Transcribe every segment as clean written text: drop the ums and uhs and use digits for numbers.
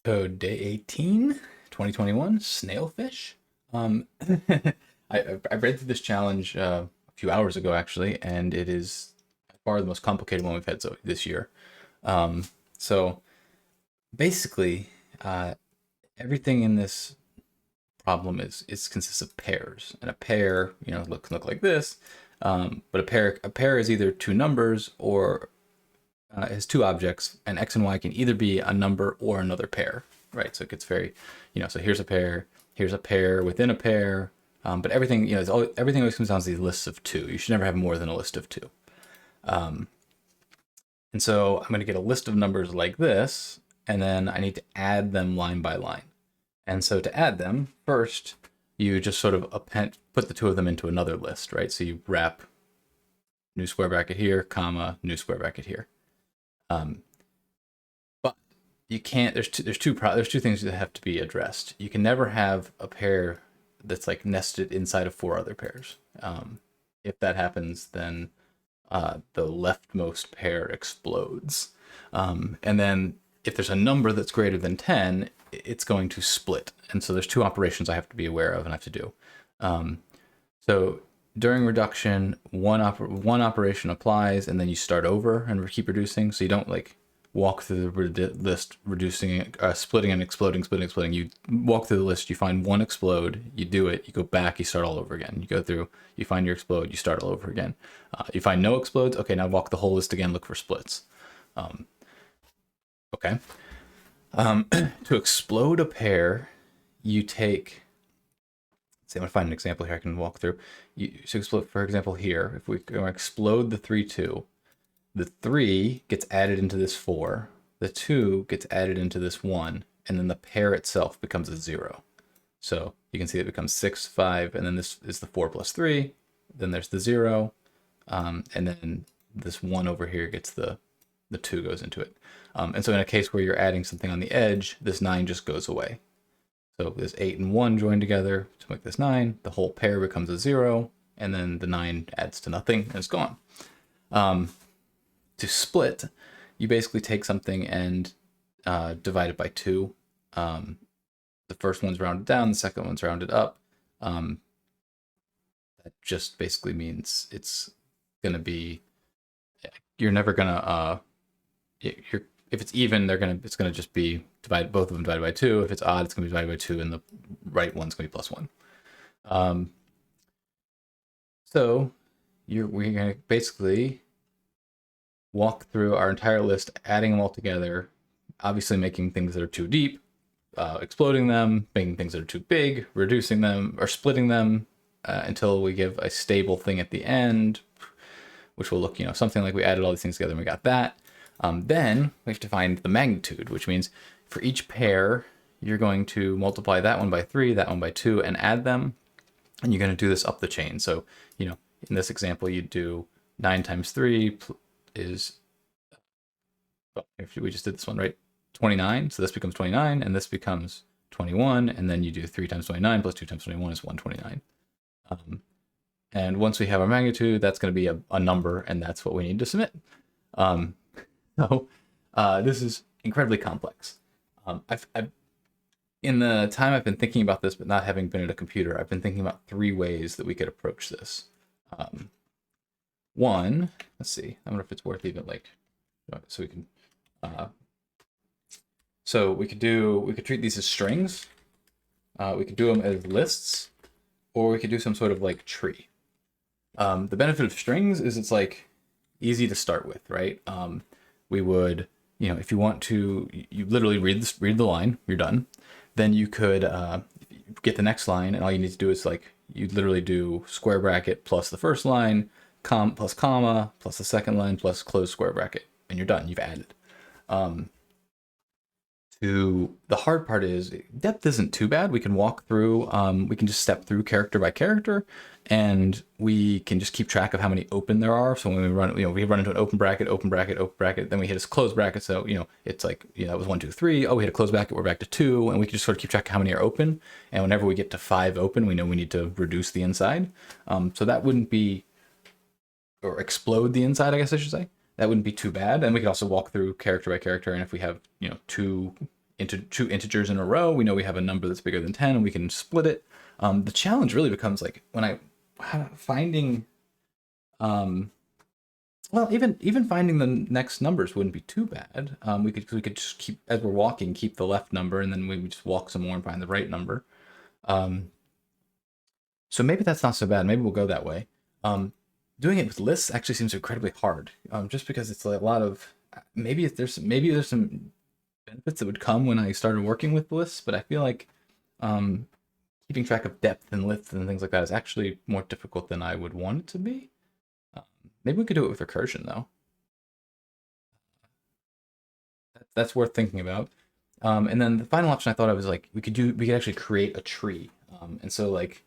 So day 18, 2021, Snailfish. Um, I read through this challenge a few hours ago actually, and it is by far the most complicated one we've had this year. Um, so basically, uh, everything in this problem is consists of pairs, and a pair, can look like this. But a pair is either two numbers or has two objects, and x and y can either be a number or another pair, right? So it gets very, so here's a pair within a pair, but everything, everything always comes down to these lists of two. You should never have more than a list of two. And so I'm going to get a list of numbers like this, and then I need to add them line by line. And so to add them, first, you just sort of put the two of them into another list, right? So you wrap new square bracket here, comma, new square bracket here. But you can't. There's two things that have to be addressed. You can never have a pair that's like nested inside of four other pairs. If that happens, then the leftmost pair explodes. And then if there's a number that's greater than 10, it's going to split. And so there's two operations I have to be aware of and I have to do. So during reduction, one operation applies, and then you start over and keep reducing. So you don't like walk through the list, reducing, splitting and exploding, splitting, exploding. You walk through the list, you find one explode, you do it, you go back, you start all over again. You go through, you find your explode, you start all over again. You find no explodes, okay, now walk the whole list again, look for splits. Okay. To explode a pair, you take, let's see, I'm gonna find an example here I can walk through. So explode, for example, here, if we explode the 3, 2, the 3 gets added into this 4, the 2 gets added into this 1, and then the pair itself becomes a 0. So you can see it becomes 6, 5, and then this is the 4 plus 3, then there's the 0, and then this 1 over here gets the 2 goes into it. And so in a case where you're adding something on the edge, this 9 just goes away. So this 8 and 1 join together to make this 9, the whole pair becomes a 0, and then the 9 adds to nothing, and it's gone. To split, you basically take something and divide it by 2. The first one's rounded down, the second one's rounded up. That just basically means it's going to be, you're never going to, if it's even, it's gonna just be both of them divided by 2. If it's odd, it's gonna be divided by 2, and the right one's gonna be plus 1. So we're gonna basically walk through our entire list, adding them all together, obviously making things that are too deep, exploding them, making things that are too big, reducing them or splitting them until we give a stable thing at the end, which will look, something like we added all these things together and we got that. Then we have to find the magnitude, which means for each pair, you're going to multiply that one by 3, that one by 2, and add them. And you're going to do this up the chain. So, in this example, you do 9 times 3 is, well, if we just did this one, right? 29. So this becomes 29, and this becomes 21. And then you do 3 times 29 plus 2 times 21 is 129. And once we have our magnitude, that's going to be a number, and that's what we need to submit. So this is incredibly complex. I've in the time I've been thinking about this, but not having been at a computer, I've been thinking about 3 ways that we could approach this. One, let's see, I wonder if it's worth even so we can, so we could treat these as strings. We could do them as lists, or we could do some sort of like tree. The benefit of strings is it's like easy to start with, right? We would, if you want to, you literally read the line, you're done. Then you could get the next line, and all you need to do is you literally do square bracket plus the first line, plus comma, plus the second line, plus close square bracket, and you're done, you've added. The hard part is depth isn't too bad. We can walk through, we can just step through character by character, and we can just keep track of how many open there are. So when we run, we run into an open bracket, open bracket, open bracket, then we hit a close bracket. So, it's like, that was 1, 2, 3. Oh, we hit a close bracket, we're back to 2, and we can just sort of keep track of how many are open. And whenever we get to 5 open, we know we need to reduce the inside. So that wouldn't be, or explode the inside, I guess I should say. That wouldn't be too bad. And we could also walk through character by character. And if we have, 2 into 2 integers in a row. We know we have a number that's bigger than 10 and we can split it. The challenge really becomes like when finding, well, even finding the next numbers wouldn't be too bad. We could just keep, as we're walking, keep the left number, and then we would just walk some more and find the right number. So maybe that's not so bad. Maybe we'll go that way. Doing it with lists actually seems incredibly hard, just because it's like a lot of, maybe there's some benefits that would come when I started working with lists, but I feel like keeping track of depth and width and things like that is actually more difficult than I would want it to be. Maybe we could do it with recursion though. That's worth thinking about. And then the final option I thought of was like we could actually create a tree. And so like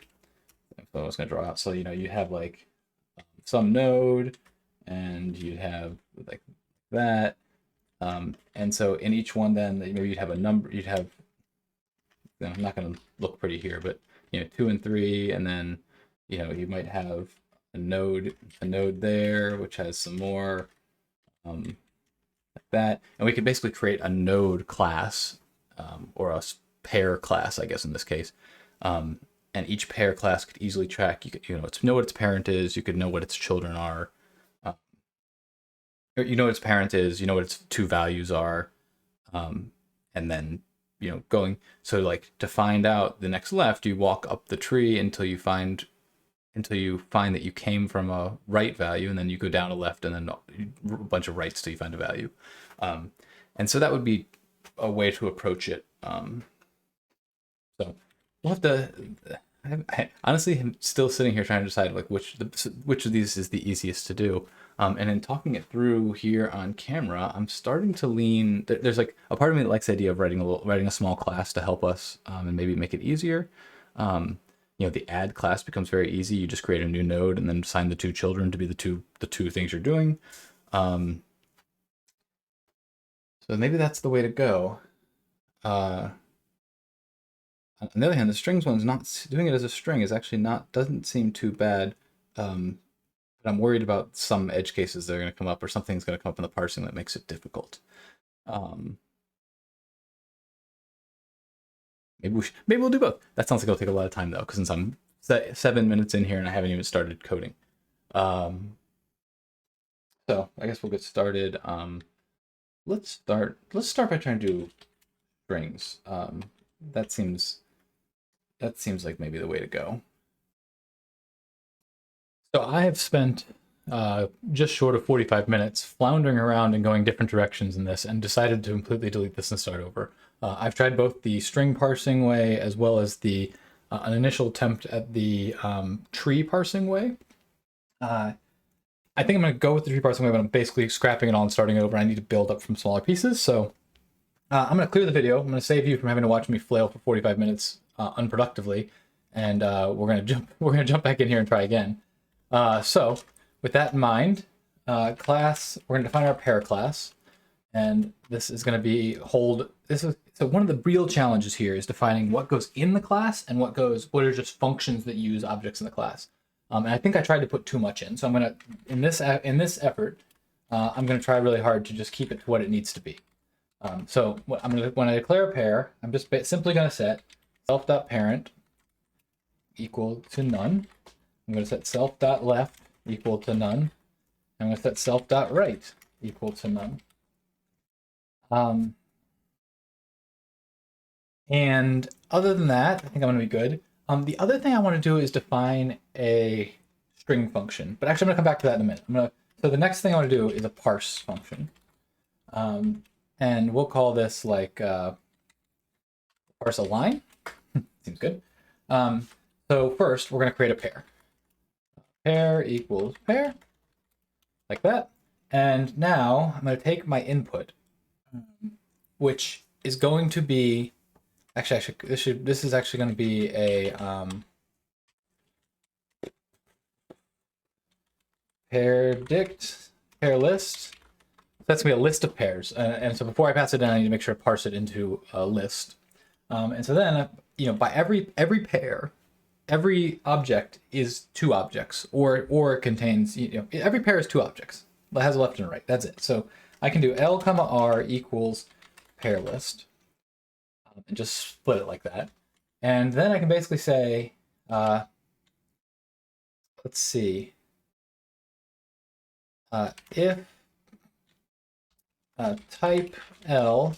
I was gonna draw out. So you have like some node, and you'd have like that. And so in each one, then maybe you'd have a number. You'd have, I'm not gonna look pretty here, but 2 and 3, and then you might have a node there, which has some more like that, and we could basically create a node class, or a pair class, I guess in this case. And each pair class could easily track. You could, know what its parent is. You could know what its children are. Or what its parent is. What its 2 values are, and then going. So like to find out the next left, you walk up the tree until you find that you came from a right value, and then you go down a left, and then a bunch of rights till you find a value. And so that would be a way to approach it. So we'll have to. I honestly am still sitting here trying to decide like which of these is the easiest to do. And in talking it through here on camera, I'm starting to lean. There's like a part of me that likes the idea of writing a small class to help us, and maybe make it easier. The add class becomes very easy. You just create a new node and then assign the 2 children to be the two things you're doing. So maybe that's the way to go. On the other hand, the strings one's not doing it as a string is actually doesn't seem too bad. But I'm worried about some edge cases that are going to come up, or something's going to come up in the parsing that makes it difficult. Maybe we'll do both. That sounds like it'll take a lot of time though, because since I'm 7 minutes in here and I haven't even started coding. So I guess we'll get started. Let's start by trying to do strings. That seems like maybe the way to go. So I have spent just short of 45 minutes floundering around and going different directions in this, and decided to completely delete this and start over. I've tried both the string parsing way as well as an initial attempt at the tree parsing way. I think I'm going to go with the tree parsing way, but I'm basically scrapping it all and starting over. I need to build up from smaller pieces, so I'm going to clear the video. I'm going to save you from having to watch me flail for 45 minutes unproductively, and we're going to jump back in here and try again. So with that in mind, class, we're going to define our pair class, and this is going to be so one of the real challenges here is defining what goes in the class and what are just functions that use objects in the class. And I think I tried to put too much in, so I'm going to in this effort, I'm going to try really hard to just keep it to what it needs to be. So when I declare a pair, I'm just simply going to set self.parent equal to none. I'm going to set self.left equal to none. I'm going to set self.right equal to none. And other than that, I think I'm going to be good. The other thing I want to do is define a string function, but actually I'm going to come back to that in a minute. So the next thing I want to do is a parse function. And we'll call this like parse a line. Seems good. So first we're going to create a pair. Pair equals pair, like that. And now I'm going to take my input, which is going to be this is actually going to be a pair list. That's going to be a list of pairs. And so before I pass it down, I need to make sure I parse it into a list. And so then, by every pair, every object is 2 objects, or it contains, every pair is 2 objects. It has a left and a right. That's it. So I can do L, R equals pair list. and just split it like that. And then I can basically say, let's see, if type L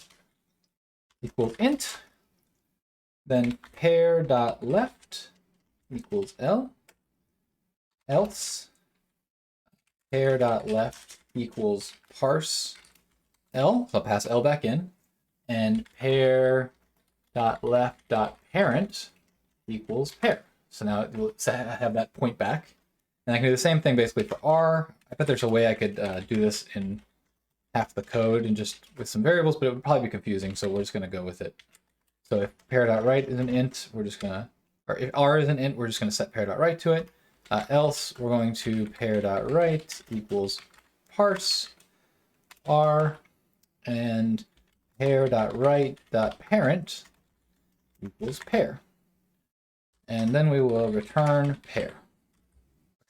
equals int, then pair.left equals L, else pair.left equals parse L, so I'll pass L back in, and pair.left.parent equals pair. So now it will have that point back. And I can do the same thing basically for R. I bet there's a way I could do this in half the code and just with some variables, but it would probably be confusing, so we're just going to go with it. So if pair.right is an int, we're just going to, or if R is an int, we're just going to set pair.right to it. Else, we're going to pair.right equals parse R, and pair.right.parent equals pair. And then we will return pair.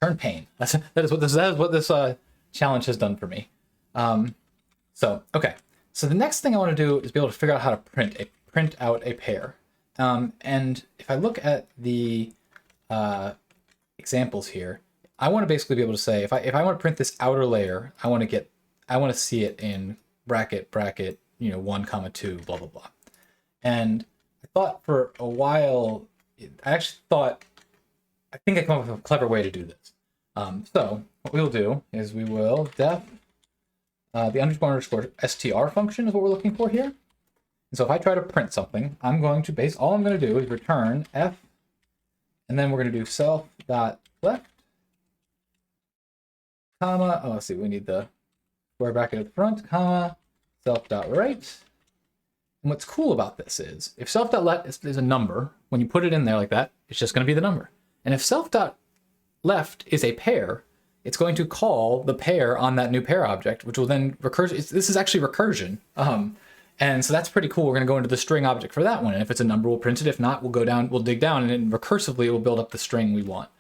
Return pane. That is what this challenge has done for me. Okay. So the next thing I want to do is be able to figure out how to print out a pair. And if I look at the examples here, I want to basically be able to say if I want to print this outer layer, I want to see it in bracket, 1, 2, blah blah blah. And I thought for a while, I think I come up with a clever way to do this. So what we'll do is we will def the underscore str function is what we're looking for here. And so if I try to print something, I'm going to all I'm going to do is return f, and then we're going to do self.left, comma, oh, let's see, we need the square bracket at the front, comma, self.right. And what's cool about this is if self.left is a number, when you put it in there like that, it's just going to be the number. And if self.left is a pair, it's going to call the pair on that new pair object, which will then this is actually recursion. And so that's pretty cool. We're going to go into the string object for that one. And if it's a number, we'll print it. If not, we'll dig down, and then recursively it will build up the string we want.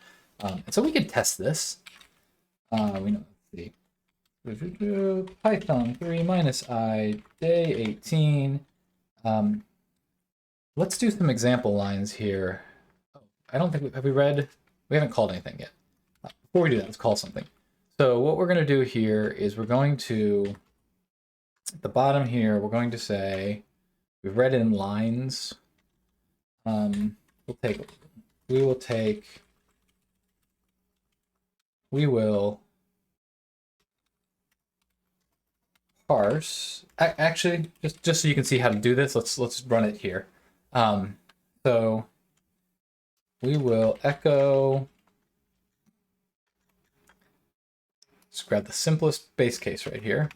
And so we can test this. Let's see. Python 3 - I day 18. Let's do some example lines here. I don't think we haven't called anything yet. Before we do that, let's call something. So what we're going to do here is we're going to, at the bottom here, we're going to say, we've read in lines. We will parse. Actually, just so you can see how to do this, let's run it here. So we will echo. Let's grab the simplest base case right here.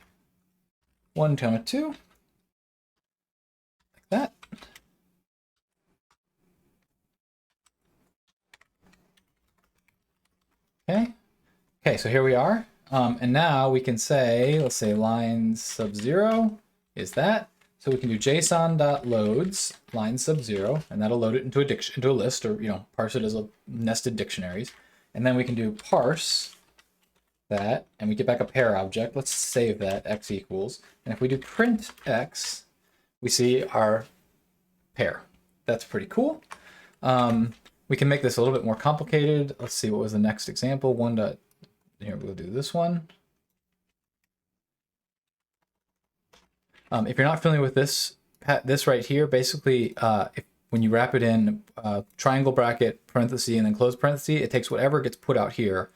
1, 2, like that. Okay, so here we are. And now we can say, let's say line sub 0 is that. So we can do json.loads line sub 0, and that'll load it into a list, or parse it as a nested dictionaries. And then we can do parse that, and we get back a pair object. Let's save that, x equals. And if we do print x, we see our pair. That's pretty cool. We can make this a little bit more complicated. Let's see, what was the next example? Here, we'll do this one. If you're not familiar with this right here, basically, when you wrap it in triangle bracket, parenthesis, and then close parenthesis, it takes whatever gets put out here,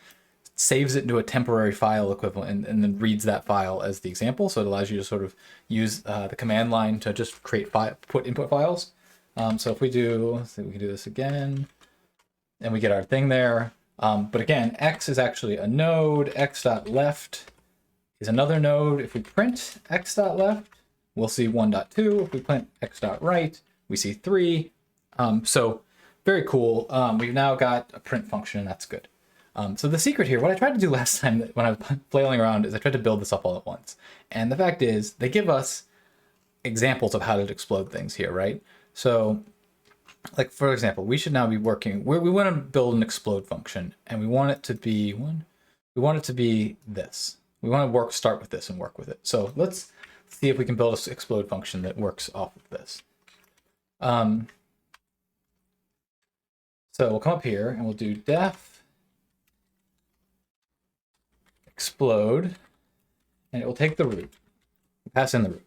saves it into a temporary file equivalent, and then reads that file as the example. So it allows you to sort of use the command line to just put input files. So if we do, let's see, we can do this again, and we get our thing there. But again, x is actually a node, x.left is another node. If we print x.left, we'll see 1.2. If we print x.right, we see 3. So very cool. We've now got a print function, and that's good. So the secret here, what I tried to do last time when I was flailing around, is I tried to build this up all at once. And the fact is, they give us examples of how to explode things here, right? So, like, for example, we should now be working, we want to build an explode function, and we want it to be this. We want to start with this and work with it. So let's see if we can build an explode function that works off of this. So we'll come up here and we'll do def explode, and it will take the root, pass in the root.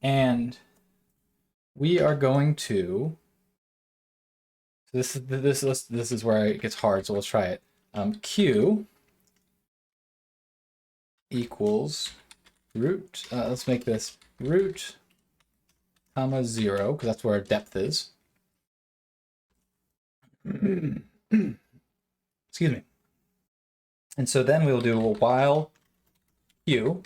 And we are going to, so this is where it gets hard, so let's try it. Q equals root, let's make this root, comma 0, because that's where our depth is. Excuse me. And so then we'll do a while Q.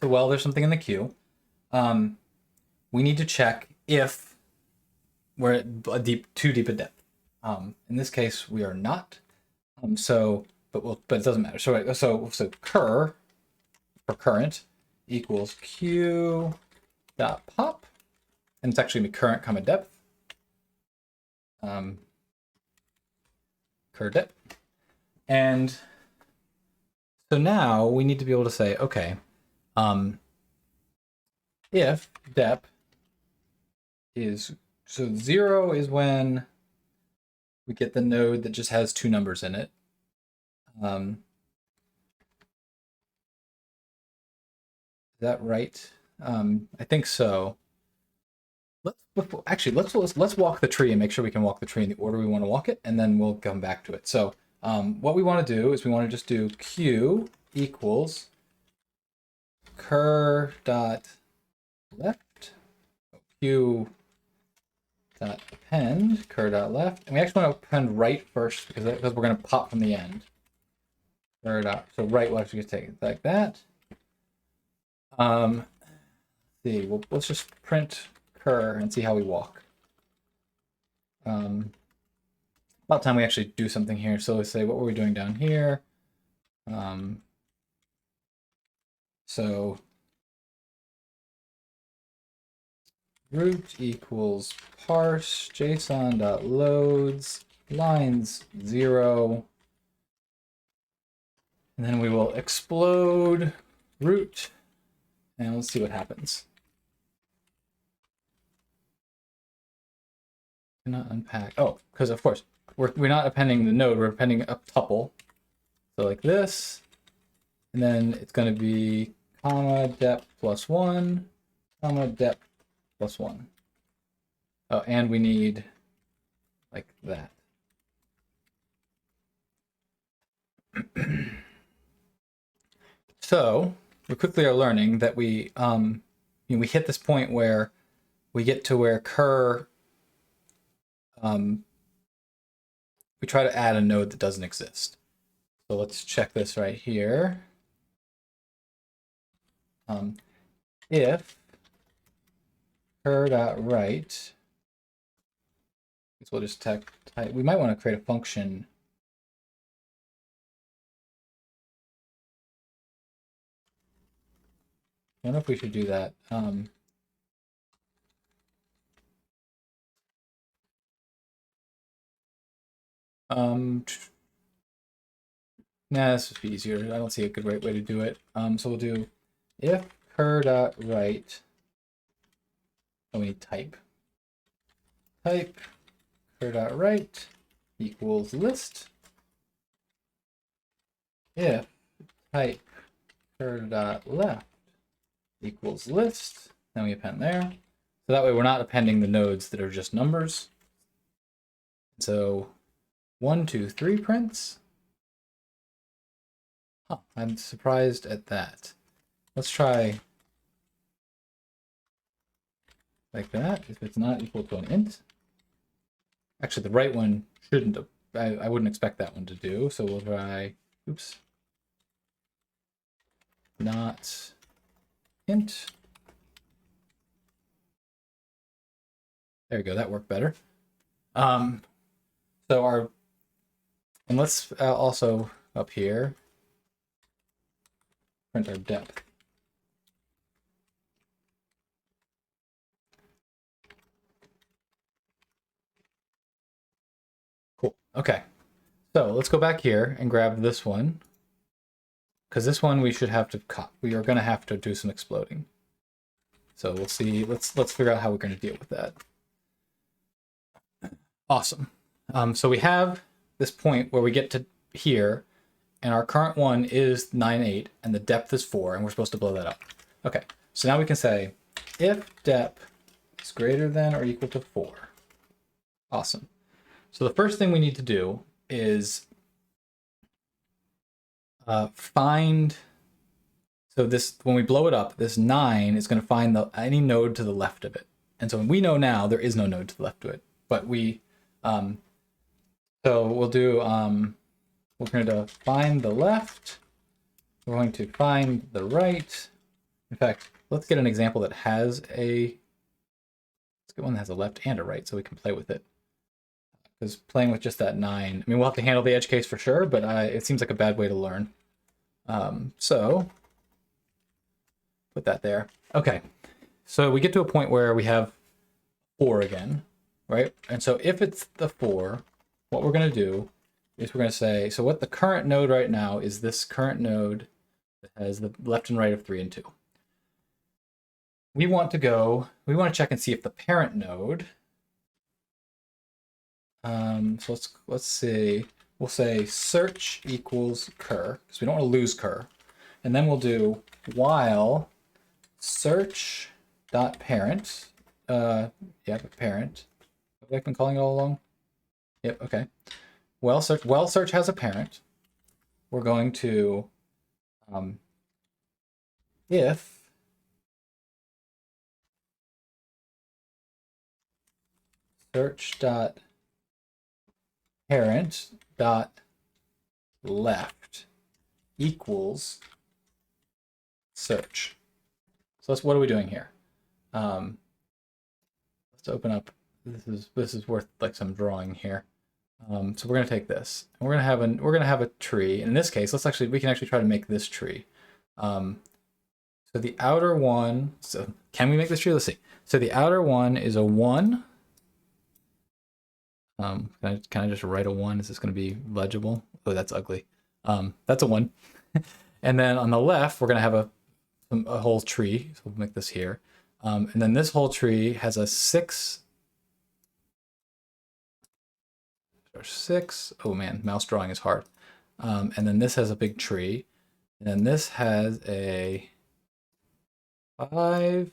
So while there's something in the queue, we need to check if we're at too deep a depth. In this case, we are not. But it doesn't matter. So cur for current equals q dot pop, and it's actually gonna be current comma depth. Cur depth, and so now we need to be able to say, okay, if depth is, so 0 is when we get the node that just has 2 numbers in it. Is that right? I think so. Let's walk the tree and make sure we can walk the tree in the order we want to walk it, and then we'll come back to it. So what we want to do is we want to just do q equals cur dot left, q dot append cur dot left, and we actually want to append right first because we're going to pop from the end. Cur dot, so right will actually take it like that. See, well, let's just print cur and see how we walk. About time we actually do something here. So let's say, what were we doing down here? So root equals parse json.loads lines 0, and then we will explode root, and let's see what happens. Cannot unpack. Oh, because of course we're not appending the node, we're appending a tuple. So like this, and then it's going to be comma depth plus 1, comma depth plus 1. Oh, and we need like that. So we quickly are learning that we we hit this point where we get to where cur, we try to add a node that doesn't exist. So let's check this right here. If cur.write, so we'll just type, we might want to create a function. I don't know if we should do that. Nah, this would be easier. I don't see a good way to do it. So we'll do if cur.write, oh, we need type cur.write equals list. If type cur.left equals list, then we append there. So that way we're not appending the nodes that are just numbers. So 1, 2, 3 prints. Huh, I'm surprised at that. Let's try like that. If it's not equal to an int. Actually, the right one shouldn't, I wouldn't expect that one to do. So we'll try, oops, not int. There we go, that worked better. So our, and let's also up here print our depth. Cool. Okay. So let's go back here and grab this one, because this one we should have to cut. We are going to have to do some exploding. So we'll see. Let's figure out how we're going to deal with that. Awesome. So we have this point where we get to here, and our current one is 9.8, and the depth is 4, and we're supposed to blow that up. Okay, so now we can say if depth is greater than or equal to 4. Awesome. So the first thing we need to do is find. So this, when we blow it up, this 9 is going to find any node to the left of it. And so we know now there is no node to the left of it, but we, so we'll do, we're going to find the left. We're going to find the right. In fact, let's get an example that has let's get one that has a left and a right so we can play with it. Because playing with just that 9, I mean, we'll have to handle the edge case for sure, but it seems like a bad way to learn. So put that there. Okay, so we get to a point where we have 4 again, right? And so if it's the 4, what we're going to do is we're going to say, so what the current node right now is this current node that has the left and right of 3 and 2. We want to check and see if the parent node, so let's see, we'll say search equals cur, because we don't want to lose cur. And then we'll do while search dot parent, but parent. What have I been calling it all along? Yep, okay. While search has a parent, we're going to if search dot parent dot left equals search. So what are we doing here? Let's open up. This is worth like some drawing here. So we're gonna take this, and we're gonna have a tree. In this case, we can actually try to make this tree. So the outer one. So can we make this tree? Let's see. So the outer one is a 1. Can I just write a 1? Is this gonna be legible? Oh, that's ugly. That's a 1. And then on the left, we're gonna have a whole tree. So we'll make this here. And then this whole tree has a 6. Or 6. Oh man, mouse drawing is hard. And then this has a big tree. And then this has a 5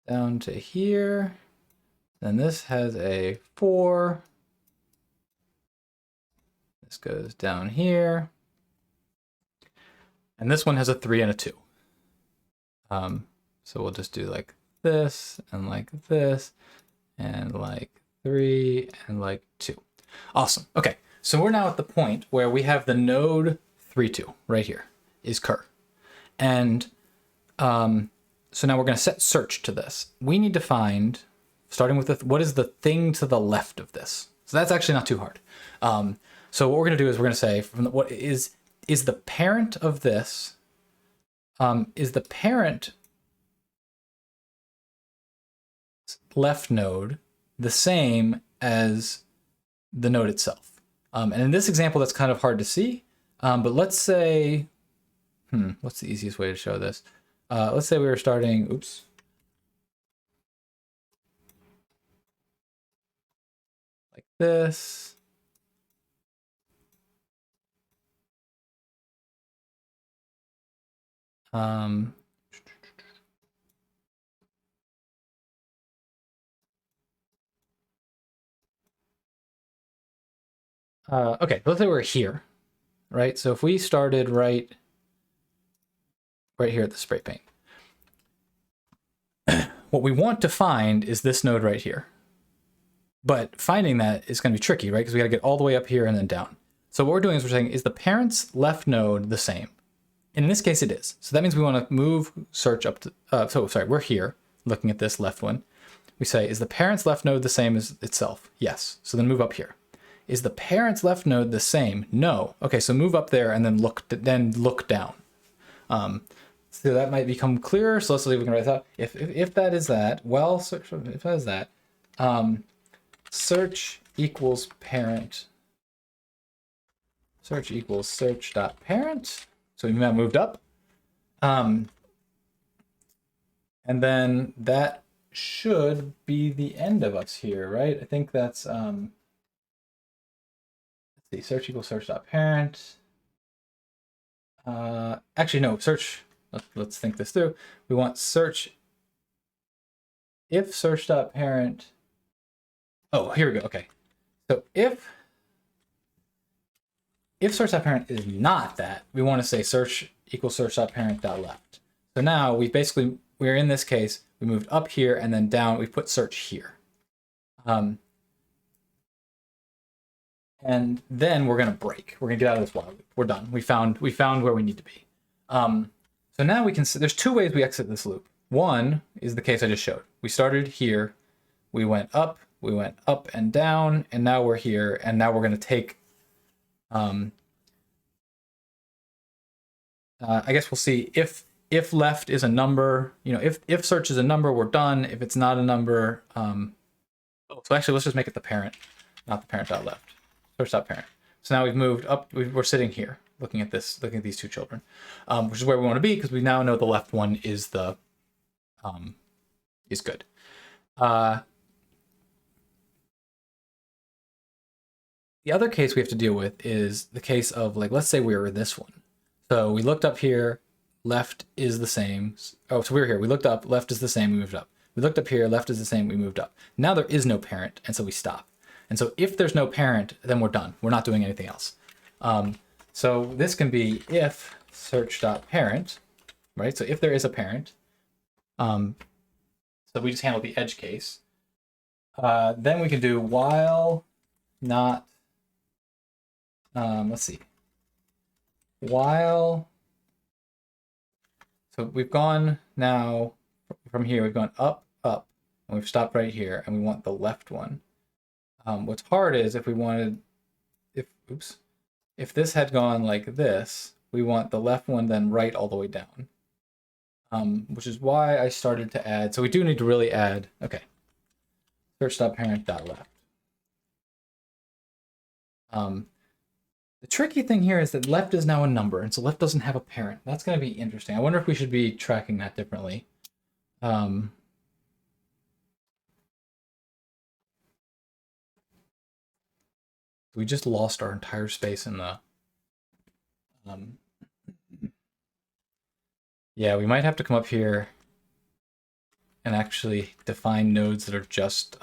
down to here. Then this has a 4. This goes down here. And this one has a 3 and a 2. So we'll just do like this and like 3 and like 2. Awesome. Okay, so we're now at the point where we have the node 3, 2 right here is cur. And so now we're going to set search to this. We need to find, starting with what is the thing to the left of this. So that's actually not too hard. So what we're going to do is we're going to say what is the parent of this, is the parent left node the same as the node itself? And in this example, that's kind of hard to see. But let's say, what's the easiest way to show this? Let's say we were starting, like this. Okay, let's say we're here, right? So if we started right here at the spray paint, what we want to find is this node right here. But finding that is going to be tricky, right? Because we got to get all the way up here and then down. So what we're doing is we're saying, is the parent's left node the same? And in this case, it is. So that means we want to move search up to, we're here looking at this left one. We say, is the parent's left node the same as itself? Yes. So then move up here. Is the parent's left node the same? No. Okay, so move up there and then look down. So that might become clearer. So let's see if we can write that. If that is that, well, if that is that, search equals parent. Search equals search dot parent. So we moved up. And And then that should be the end of us here, right? I think that's, let's see, search equals search.parent. Actually, no, search, let's think this through. We want search, if search.parent, oh, here we go, okay. So if search.parent is not that, we want to say search equals search.parent.left. So now we're in this case, we moved up here and then down, we put search here. And then we're gonna break. We're gonna get out of this while loop. We're done. We found where we need to be. So now we can see there's two ways we exit this loop. One is the case I just showed. We started here, we went up and down, and now we're here, and now we're gonna take I guess we'll see if left is a number, if search is a number, we're done. If it's not a number, so actually let's just make it the parent, not the parent.left. Search.parent. So now we've moved up, we're sitting here looking at these two children, which is where we want to be because we now know the left one is the is good. The other case we have to deal with is the case of, like, let's say we were this one. So we looked up here, left is the same. Oh, so we were here, we looked up, left is the same, we moved up. We looked up here, left is the same, we moved up. Now there is no parent, and so we stop. And so if there's no parent, then we're done. We're not doing anything else. So this can be if search.parent, right? So if there is a parent, so we just handle the edge case. Then we can do while not, let's see, while, so we've gone now from here, we've gone up, and we've stopped right here, and we want the left one. What's hard is if this had gone like this, we want the left one then right all the way down. Which is why I started to add, so we do need to really add, okay, search.parent.left. The tricky thing here is that left is now a number, and so left doesn't have a parent. That's going to be interesting. I wonder if we should be tracking that differently. We just lost our entire space in the... yeah, we might have to come up here and actually define nodes that are just...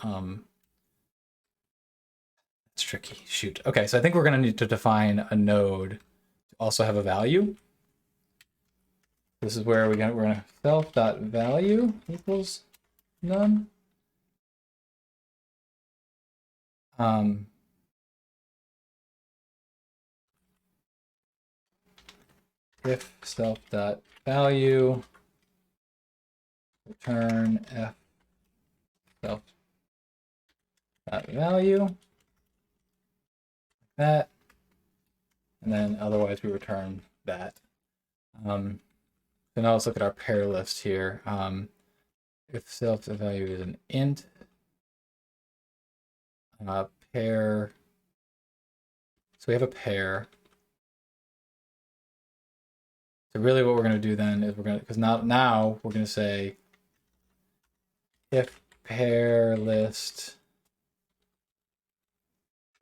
it's tricky. Shoot. Okay, so I think we're going to need to define a node to also have a value. This is where we're going to self.value equals none. If self.value return f self.value, like that, and then otherwise we return that. So now let's look at our pair list here. If self.value is an int, pair, so we have a pair. So really what we're going to do then is because now we're going to say if pair list,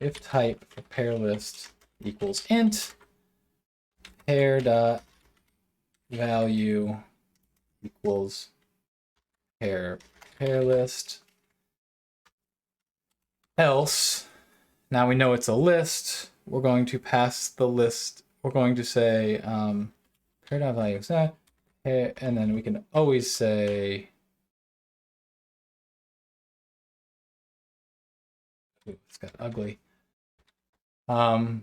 if type of pair list equals int, pair dot value equals pair list. Else, now we know it's a list, we're going to pass the list, we're going to say pair dot value is that, and then we can always say, ooh, it's got ugly. Now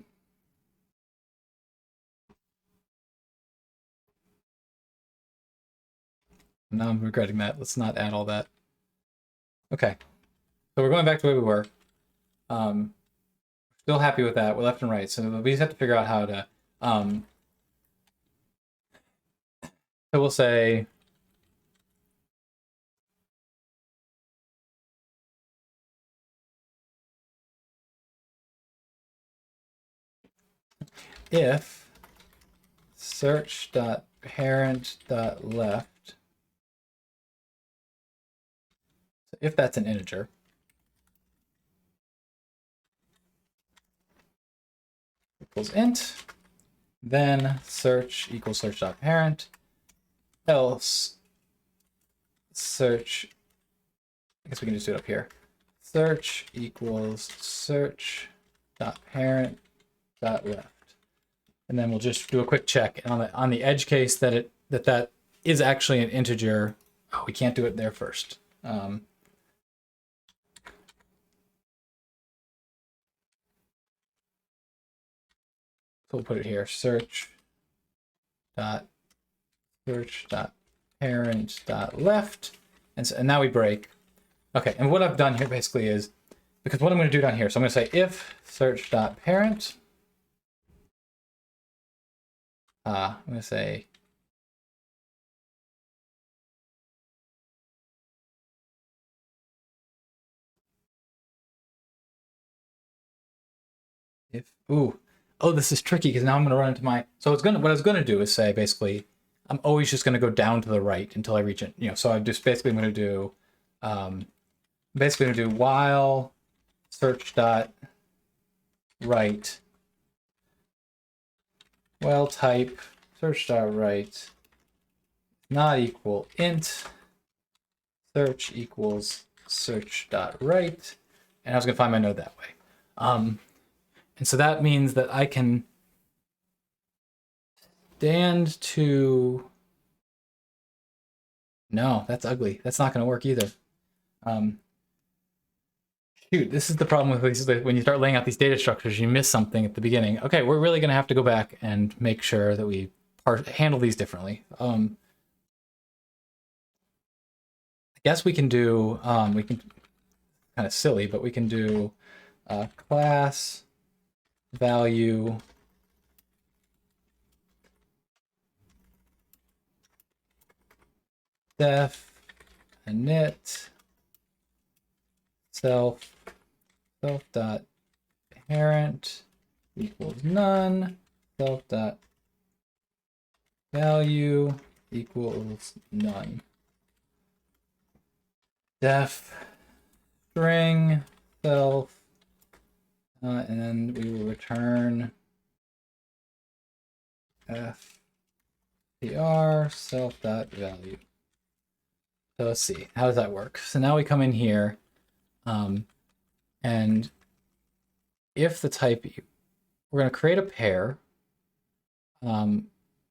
I'm regretting that. Let's not add all that. Okay, so we're going back to where we were. Still happy with that. We're left and right, so we just have to figure out how to. So we'll say if search.parent.left if that's an integer, equals int, then search equals search.parent, else search, I guess we can just do it up here. Search equals search.parent.left. And then we'll just do a quick check. And on the edge case that that is actually an integer, oh, we can't do it there first. So we'll put it here, search.parent.left. And now we break. Okay, and what I've done here basically is, because what I'm going to do down here, so I'm going to say if search.parent, I'm going to say if, ooh, oh, this is tricky because now I'm going to run into my, so what I was going to do is say basically, I'm always just going to go down to the right until I reach it, so I'm just basically going to do, while search.right, well type search.right not equal int search equals search.right, and I was going to find my node that way. And so that means that I can stand to, no, that's ugly. That's not going to work either. Shoot, this is the problem with these, when you start laying out these data structures, you miss something at the beginning. Okay, we're really going to have to go back and make sure that we handle these differently. I guess we can do, we can, kind of silly, but we can do class value def init self dot parent equals none, self dot value equals none, def string self, and then we will return fpr self dot value. So let's see, how does that work? So now we come in here, and if the type, we're going to create a pair. We're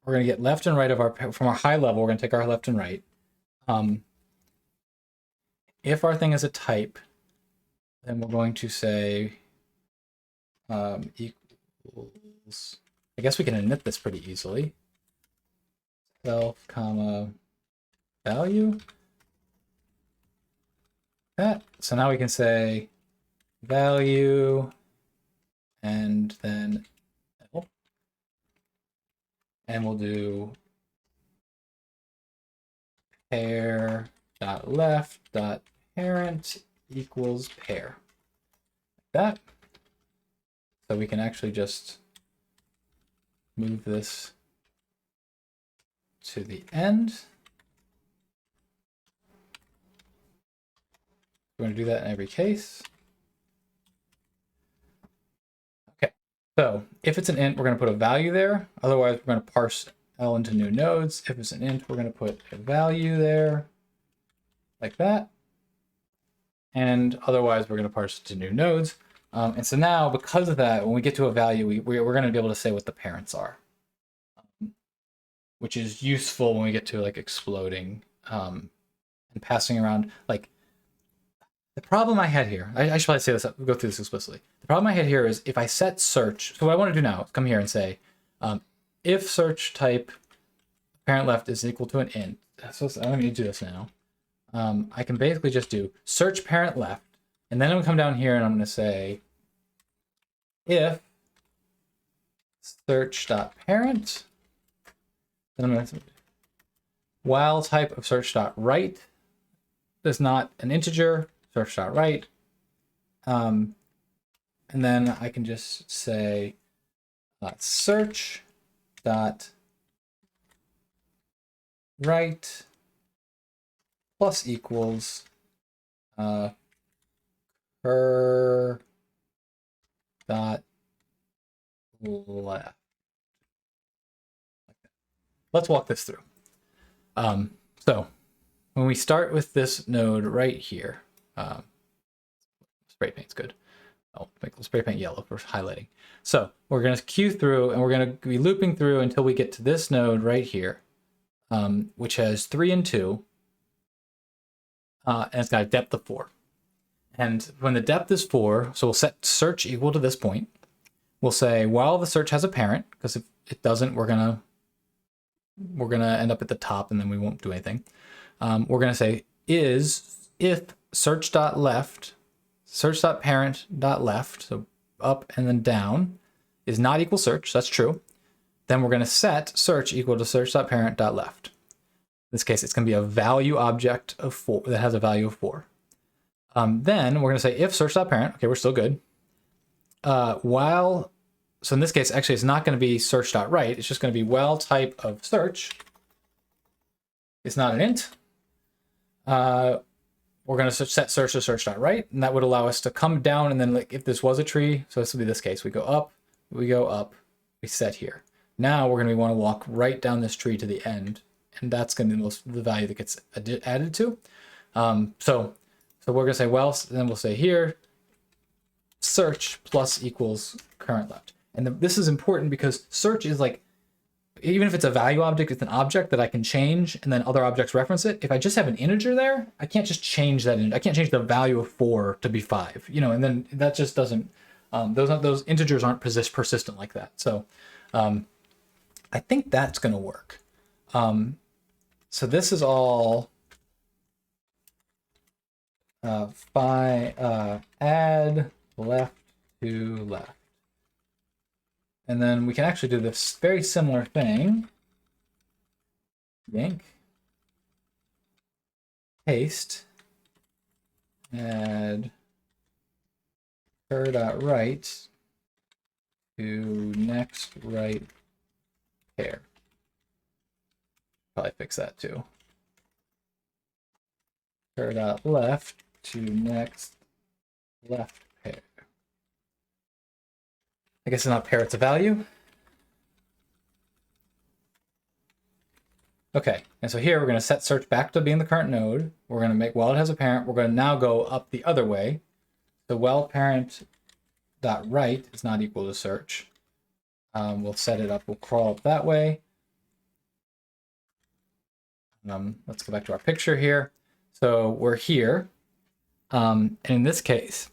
going to get left and right of our, from our high level, we're going to take our left and right. If our thing is a type, then we're going to say equals, I guess we can init this pretty easily. Self comma value. That. So now we can say value and then, and we'll do pair dot left dot parent equals pair. Like that. So we can actually just move this to the end. We're going to do that in every case. Okay, so if it's an int, we're going to put a value there. Otherwise, we're going to parse L into new nodes. If it's an int, we're going to put a value there, like that. And otherwise, we're going to parse it to new nodes. And so now, because of that, when we get to a value, we're going to be able to say what the parents are, which is useful when we get to like exploding and passing around. Like, the problem I had here, I should probably say this, go through this explicitly. The problem I had here is if I set search, so what I want to do now is come here and say, if search type parent left is equal to an int, so I'm going to do this now. I can basically just do search parent left, and then I'm going to come down here and I'm going to say, if search.parent, then I'm going to, while type of search.right is not an integer, search.right, and then I can just say search dot right plus equals cur dot left. Let's walk this through. So when we start with this node right here, spray paint's good. I'll make the spray paint yellow for highlighting. So we're going to queue through and we're going to be looping through until we get to this node right here, which has 3 and 2, and it's got a depth of 4. And when the depth is 4, so we'll set search equal to this point. We'll say while the search has a parent, because if it doesn't, we're gonna end up at the top and then we won't do anything. We're gonna say is if search.left, search.parent.left, so up and then down, is not equal search, that's true, then we're gonna set search equal to search.parent.left. In this case, it's gonna be a value object of 4 that has a value of 4. Then we're gonna say if search.parent, okay, we're still good. So in this case, actually, it's not going to be search.write. It's just going to be while type of search. It's not an int. We're going to set search to search.write, and that would allow us to come down. And then, like, if this was a tree, so this would be this case, we go up, we set here. Now we're going to want to walk right down this tree to the end, and that's going to be the value that gets added to. So we're going to say well, then we'll say here, search plus equals current left. And this is important because search is like, even if it's a value object, it's an object that I can change and then other objects reference it. If I just have an integer there, I can't just change that. I can't change the value of 4 to be 5, and then that just doesn't, those integers aren't persistent like that. So I think that's going to work. So this is all add left to left. And then we can actually do this very similar thing. Yank, paste, add cur.write to next right pair. Probably fix that too. Cur.left to next left pair. I guess it's not pair, it's a value. Okay, and so here we're going to set search back to being the current node. We're going to make while it has a parent, we're going to now go up the other way. So while parent.write is not equal to search. We'll set it up, we'll crawl up that way. Let's go back to our picture here. So we're here. And in this case,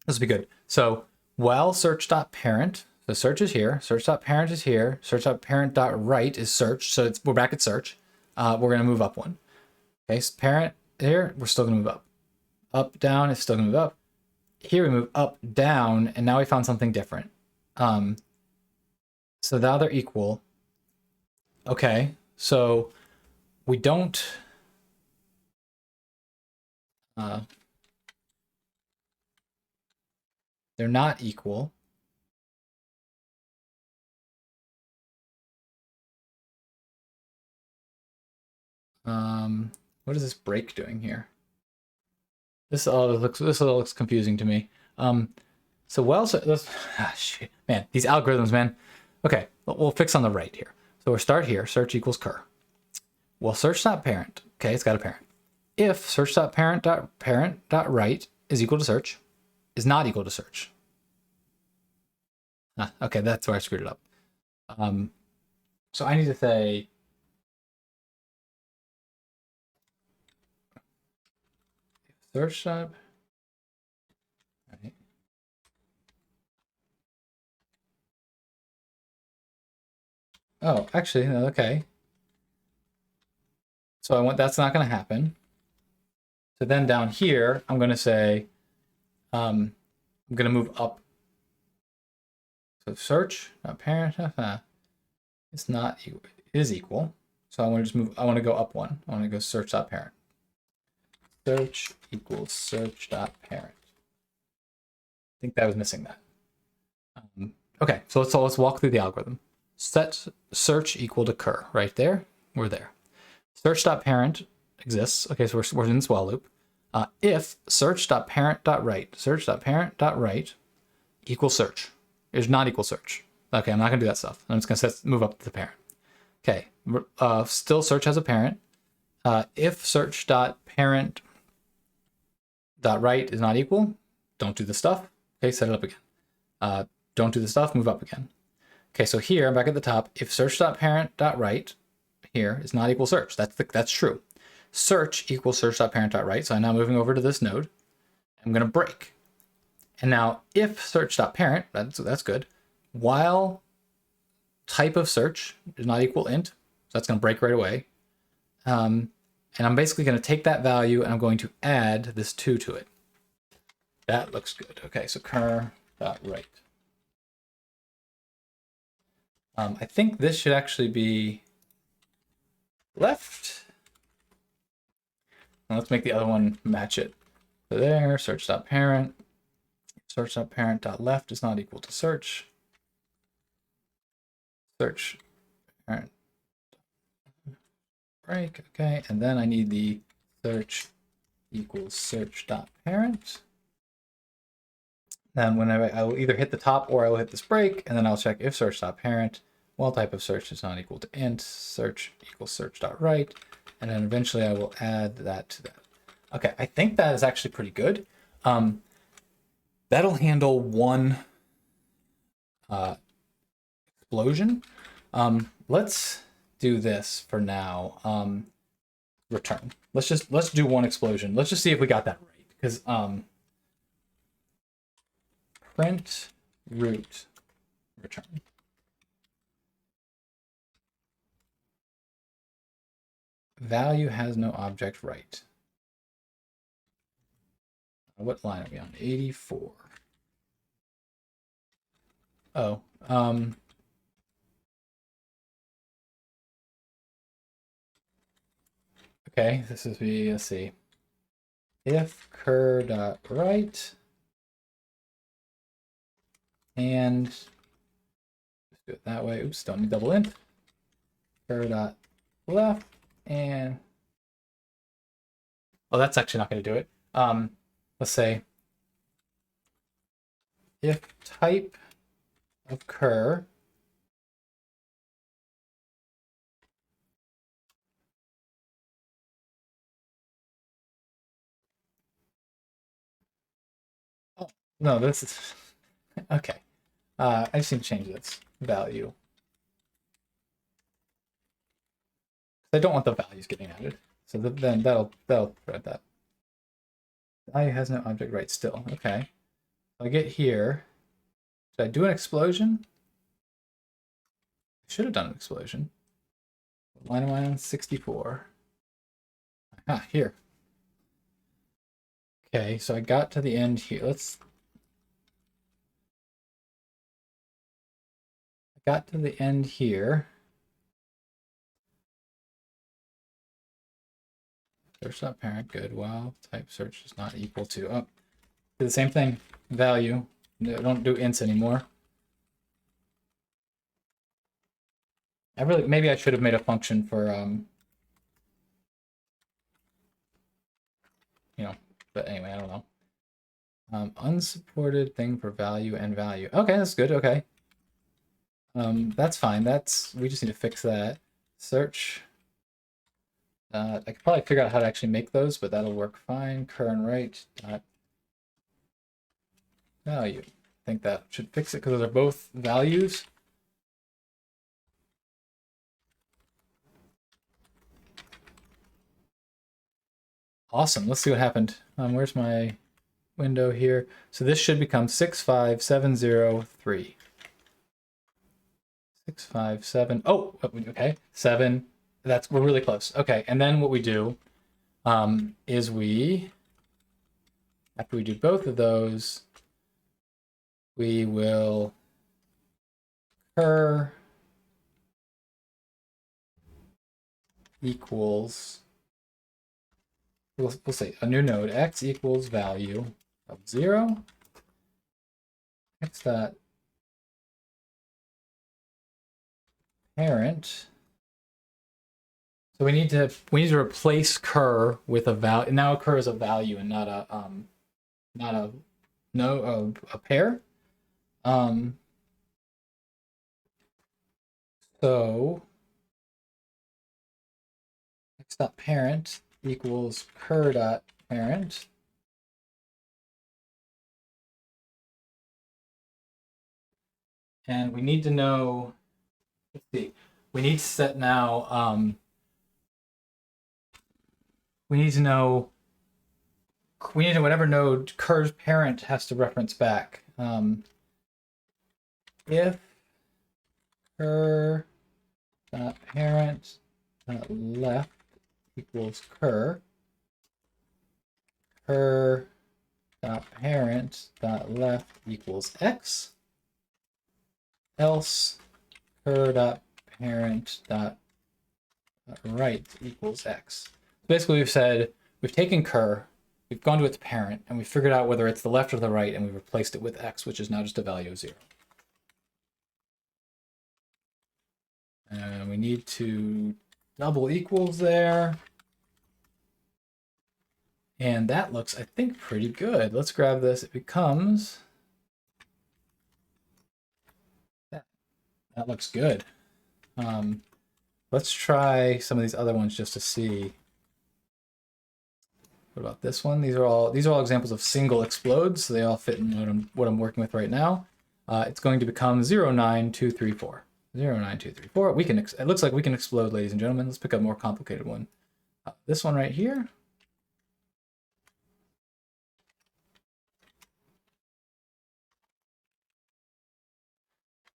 this will be good. So while search.parent, so search is here, search.parent is here, search.parent.write is search, so we're back at search. We're going to move up one. Okay, so parent here, we're still going to move up. Up, down, it's still going to move up. Here we move up, down, and now we found something different. So now they're equal. Okay, so we don't... they're not equal. What is this break doing here? This all looks confusing to me. Shit, man, these algorithms, man. Okay, we'll fix on the right here. So we'll start here, search equals cur. Well, search.parent, okay, it's got a parent. If search.parent.parent.write is equal to search, is not equal to search. Okay, that's where I screwed it up. So I need to say search tab. Right. Oh, actually, okay. So that's not going to happen. So then down here, I'm going to say, I'm going to move up. So search, not parent, it's not, it is equal. So I want to just move, I want to go up one. I want to go search.parent. Search equals search.parent. I think that was missing that. Okay, so let's walk through the algorithm. Set search equal to cur, right there, we're there. Search.parent exists. Okay, so we're in this while loop. If search.parent.write equals search is not equal search. Okay, I'm not gonna do that stuff. I'm just gonna move up to the parent. Okay, still search has a parent. If search.parent.write is not equal, don't do the stuff. Okay, set it up again. Don't do the stuff, move up again. Okay, so here, back at the top, if search.parent.write here is not equal search, that's true. Search equals search.parent.write, so I'm now moving over to this node. I'm gonna break. And now if search.parent, that's good, while type of search is not equal int, so that's gonna break right away. And I'm basically gonna take that value and I'm going to add this 2 to it. That looks good. Okay, so cur.write. I think this should actually be left. Now let's make the other one match it. So there, search.parent. Search.parent.left is not equal to search. Search parent break. Okay, and then I need the search equals search.parent. Then whenever I will either hit the top or I will hit this break, and then I'll check if search.parent, while type of search is not equal to int, search equals search.write, and then eventually I will add that to that. Okay, I think that is actually pretty good. That'll handle one explosion. Let's do this for now. Return. Let's do one explosion. Let's just see if we got that right. Because print root return. Value has no object right. What line are we on? 84. Oh, okay, this is let's see. If cur.write and let's do it that way. Oops, don't need double int. Cur.left and oh, that's actually not going to do it. Let's say if type of cur oh no, this is okay. I just need to change this value. I don't want the values getting added, so then that'll thread that. Value has no object right still. Okay, I get here. Did I do an explosion? I should have done an explosion. Line am I on? 64. Ah, here. Okay, so I got to the end here. I got to the end here. Search.parent, good. While type search is not equal to, do the same thing. Value. No, don't do ints anymore. Maybe I should have made a function for, but anyway, I don't know. Unsupported thing for value and value. Okay, that's good. Okay. That's fine. We just need to fix that. Search. I could probably figure out how to actually make those, but that'll work fine. Current write dot value. I think that should fix it because those are both values. Awesome. Let's see what happened. Where's my window here? So this should become 65703. 657. Oh, okay. 7. We're really close. Okay, and then what we do is after we do both of those, we will cur equals, we'll say a new node, x equals value of 0, x dot parent. So we need to replace cur with a value. Now cur is a value and not a pair. So x.parent equals cur.parent. And we need to know, let's see, we need to set now, we need to know whatever node cur's parent has to reference back. If cur dot parent dot left equals cur dot parent dot left equals x, else cur dot parent dot right equals x. Basically, we've taken cur, we've gone to its parent, and we figured out whether it's the left or the right, and we replaced it with x, which is now just a value of 0. And we need to double equals there. And that looks, I think, pretty good. Let's grab this. It becomes... That looks good. Let's try some of these other ones just to see. What about this one? These are all examples of single explodes, so they all fit in what I'm working with right now. It's going to become 09234. 09234. We can. It looks like we can explode, ladies and gentlemen. Let's pick up a more complicated one. This one right here.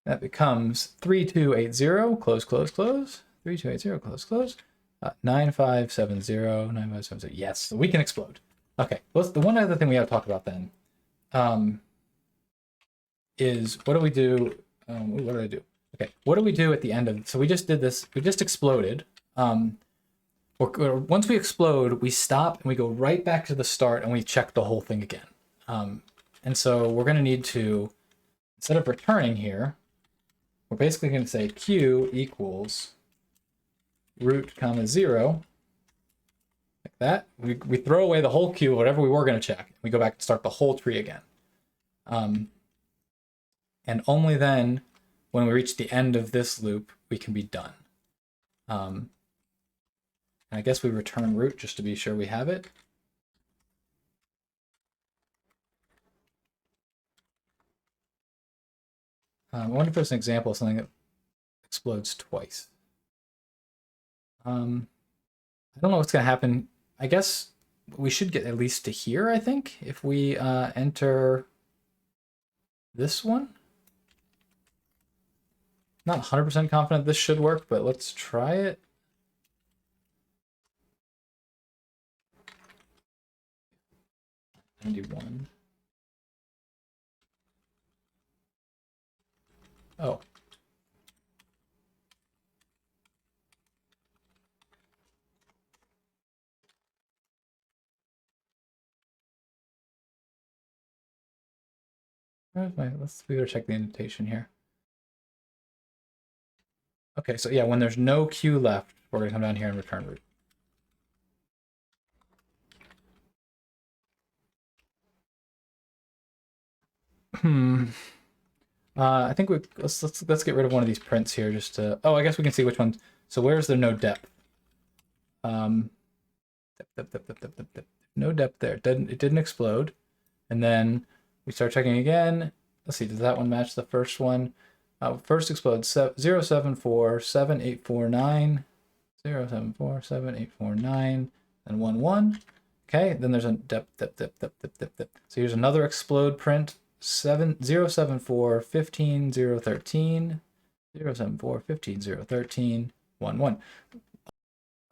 That becomes 3280, close, close, close. 3280, close, close. 9570, 9570. Yes, so we can explode. Okay, the one other thing we have to talk about then is what do we do? What did I do? Okay, what do we do at the end of? So we just did this. We just exploded. Once we explode, we stop and we go right back to the start and we check the whole thing again. And so we're going to need to, instead of returning here, we're basically going to say q equals root comma 0, like that. We throw away the whole queue, whatever we were going to check. We go back and start the whole tree again. And only then, when we reach the end of this loop, we can be done. And I guess we return root just to be sure we have it. I wonder if there's an example of something that explodes twice. I don't know what's going to happen. I guess we should get at least to here, I think, if we enter this one. Not 100% confident this should work, but let's try it. $91. Oh. Let's better check the indentation here. Okay, so yeah, when there's no queue left, we're gonna come down here and return root. I think let's get rid of one of these prints here just to. Oh, I guess we can see which one. So where's the no depth? Depth. No depth there. It didn't explode. And then we start checking again. Let's see, does that one match the first one? First explodes 074 7849 074 7849 and 11. Okay, then there's a depth. So here's another explode print. 074 15 013 074 15 013 11. All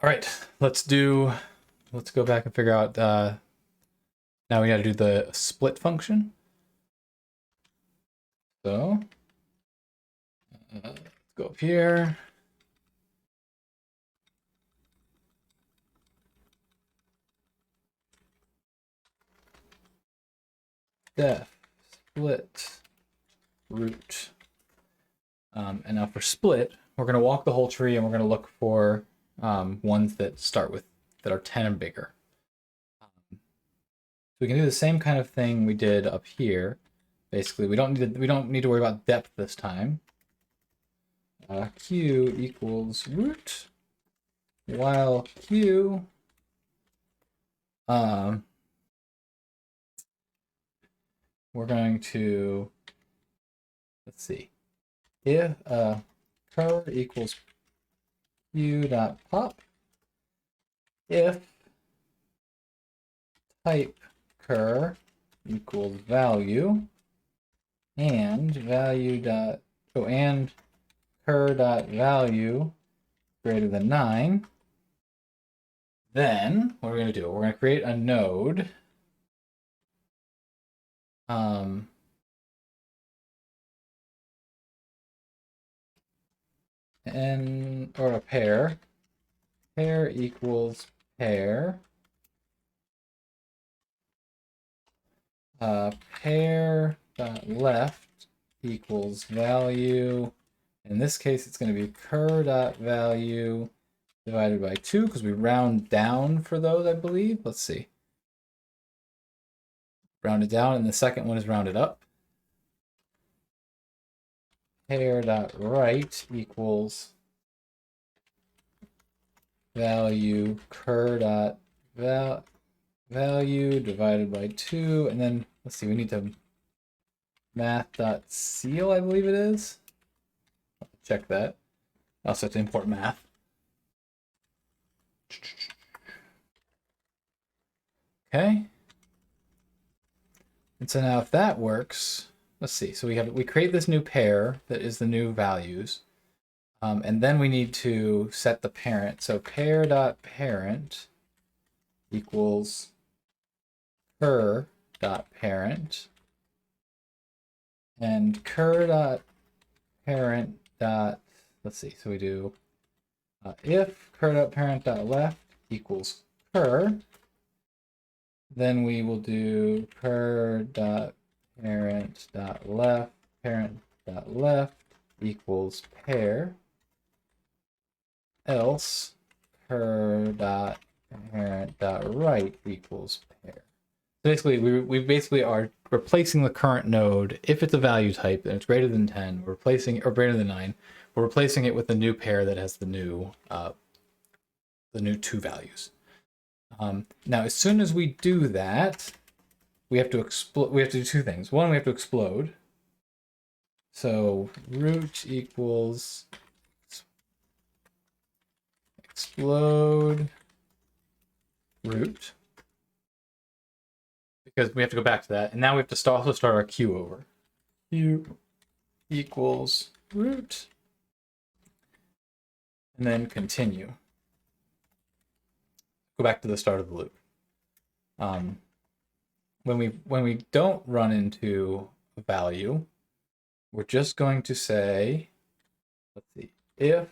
right, let's go back and figure out. Now we got to do the split function. So let's go up here. Def split root. And now for split, we're going to walk the whole tree and we're going to look for ones that start with that are 10 and bigger. So we can do the same kind of thing we did up here. Basically, we don't need to worry about depth this time. Q equals root, while Q we're going to, let's see, if cur equals Q dot pop, if type cur equals value, and value dot, oh, and cur dot value greater than 9, then what we're going to do, we're going to create a node or a pair equals pair pair dot left equals value. In this case, it's going to be cur dot value divided by 2 because we round down for those, I believe. Let's see. Rounded down, and the second one is rounded up. Pair dot right equals value cur dot value divided by 2, and then let's see, we need to math dot seal, I believe it is. Check that. I also have to import math. Okay. And so now if that works, let's see. So we create this new pair that is the new values. And then we need to set the parent. So pair dot parent equals cur dot parent, and cur dot parent dot, let's see, so we do if cur dot parent dot left equals cur, then we will do cur dot parent dot left equals pair, else cur dot parent dot right equals pair. So basically, we basically are replacing the current node. If it's a value type and it's greater than 10, we're replacing, or greater than 9, we're replacing it with the new pair that has the new 2 values. Now, as soon as we do that, we have to do 2 things. One, we have to explode. So root equals explode root, because we have to go back to that, and now we have to also start our queue over. Q equals root, and then continue. Go back to the start of the loop. When we don't run into a value, we're just going to say, let's see, if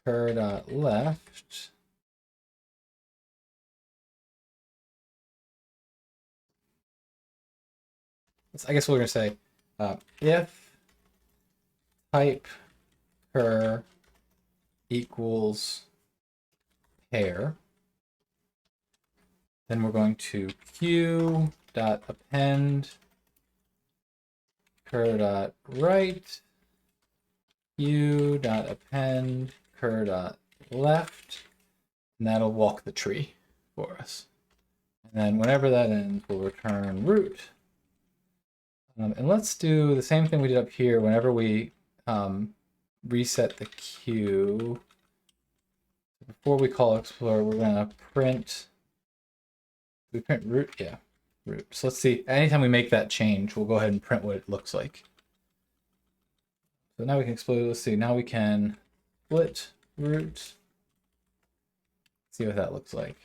cur dot left I guess we're going to say if type cur equals pair, then we're going to q dot append cur dot right, q dot append cur dot left, and that'll walk the tree for us. And then whenever that ends, we'll return root. And let's do the same thing we did up here. Whenever we reset the queue, before we call explore, we're going to print. We print root, yeah, root. So let's see. Anytime we make that change, we'll go ahead and print what it looks like. So now we can explode. Let's see. Now we can split root. See what that looks like.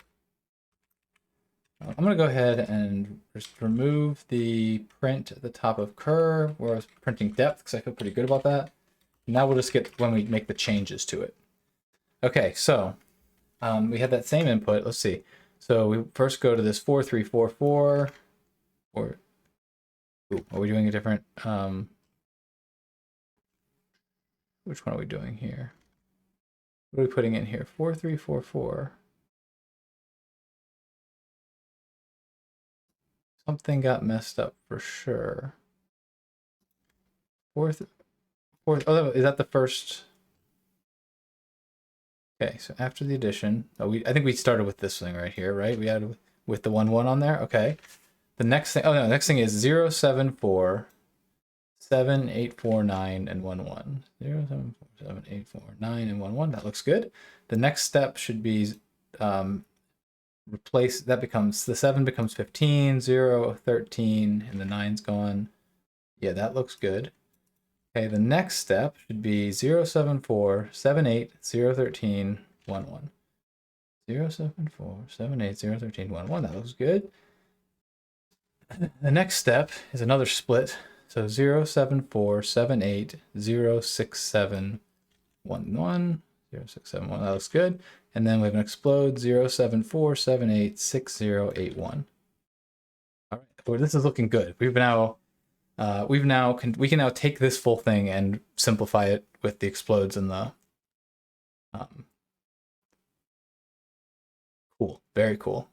I'm going to go ahead and just remove the print at the top of cur where I was printing depth because I feel pretty good about that. Now we'll just get when we make the changes to it. Okay, so we had that same input. Let's see. So we first go to this 4344, or are we doing a different? which one are we doing here? What are we putting in here? 4344. Something got messed up for sure. Fourth, oh, is that the first? Okay, so after the addition, I think we started with this thing right here, right? We had with the 1 1 on there. Okay. The next thing, oh no, the next thing is 0 7 4 7 8 4 9 and 1 1. 0 7 4 7 8 4 9 and 1 1. That looks good. The next step should be replace, that becomes, the 7 becomes 15, 0 13, and the 9's gone. Yeah, that looks good. Okay, the next step should be 0 7 4 7 8 0 13 1 1. 0 7 4 7 8 0 13 1 1. That looks good. The next step is another split. So 0 7 4 7 8 0 6 7 1 1. 0 6 7 1. That looks good. And then we have an explode 0 7 4 7 8 6 0 8 1. All right, well, this is looking good. We can now take this full thing and simplify it with the explodes and the cool, very cool.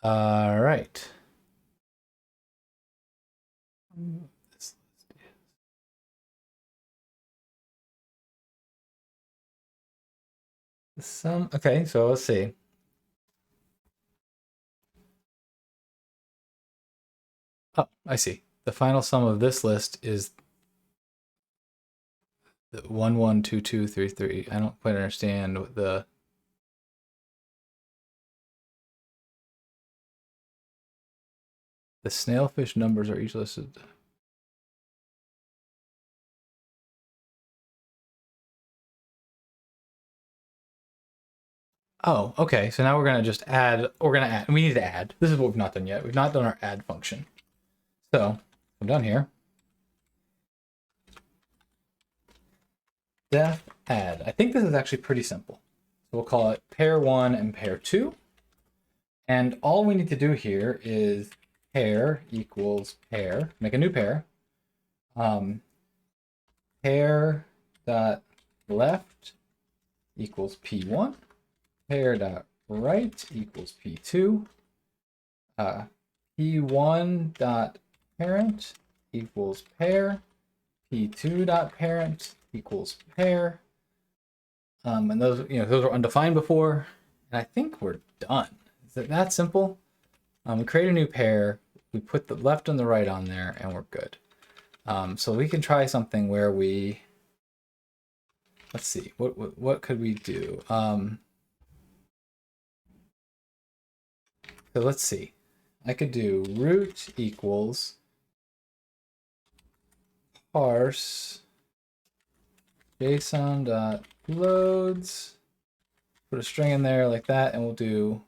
All right. Okay, so let's see. Oh, I see. The final sum of this list is the 1 1 2 2 3 3. I don't quite understand what the snailfish numbers are each listed. Oh, okay. So now we're gonna just add. We're gonna add. We need to add. This is what we've not done yet. We've not done our add function. So I'm done here. Def add. I think this is actually pretty simple. So we'll call it pair 1 and pair 2. And all we need to do here is pair equals pair. Make a new pair. Pair dot left equals p1. Pair dot right equals p2. P1 dot parent equals pair. P2 dot parent equals pair. And those were undefined before, and I think we're done. Is it that simple? We create a new pair, we put the left and the right on there, and we're good. So we can try something where we, let's see, what could we do? So let's see. I could do root equals parse JSON.loads, put a string in there like that, and we'll do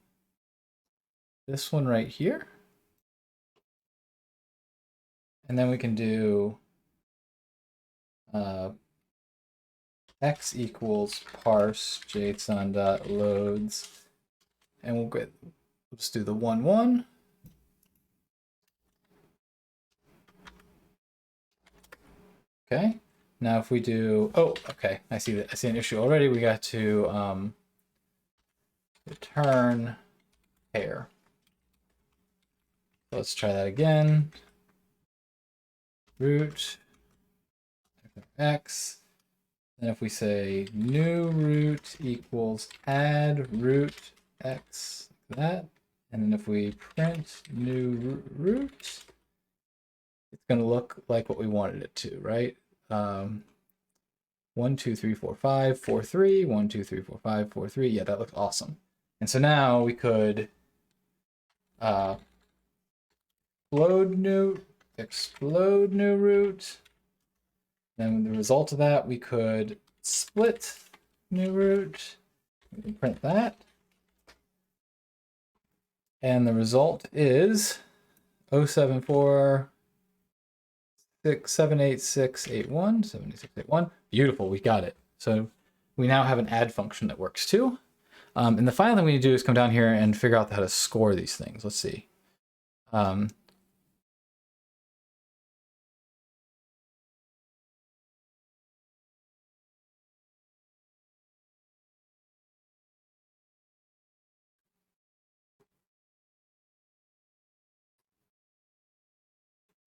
this one right here. And then we can do x equals parse JSON.loads, and we'll just do the 1 1. Okay. Now if we do, oh, okay, I see an issue already. We got to return pair. Let's try that again. Root x. Then if we say new root equals add root x, like that, and then if we print new root, it's going to look like what we wanted it to, right? 1 2 3 4 5 4 3 1 2 3 4 5 4 3. Yeah, that looks awesome. And so now we could explode new root. Then the result of that, we could split new root. We can print that. And the result is 074 78681 78681. Beautiful, we got it. So we now have an add function that works too. And the final thing we need to do is come down here and figure out how to score these things. Let's see.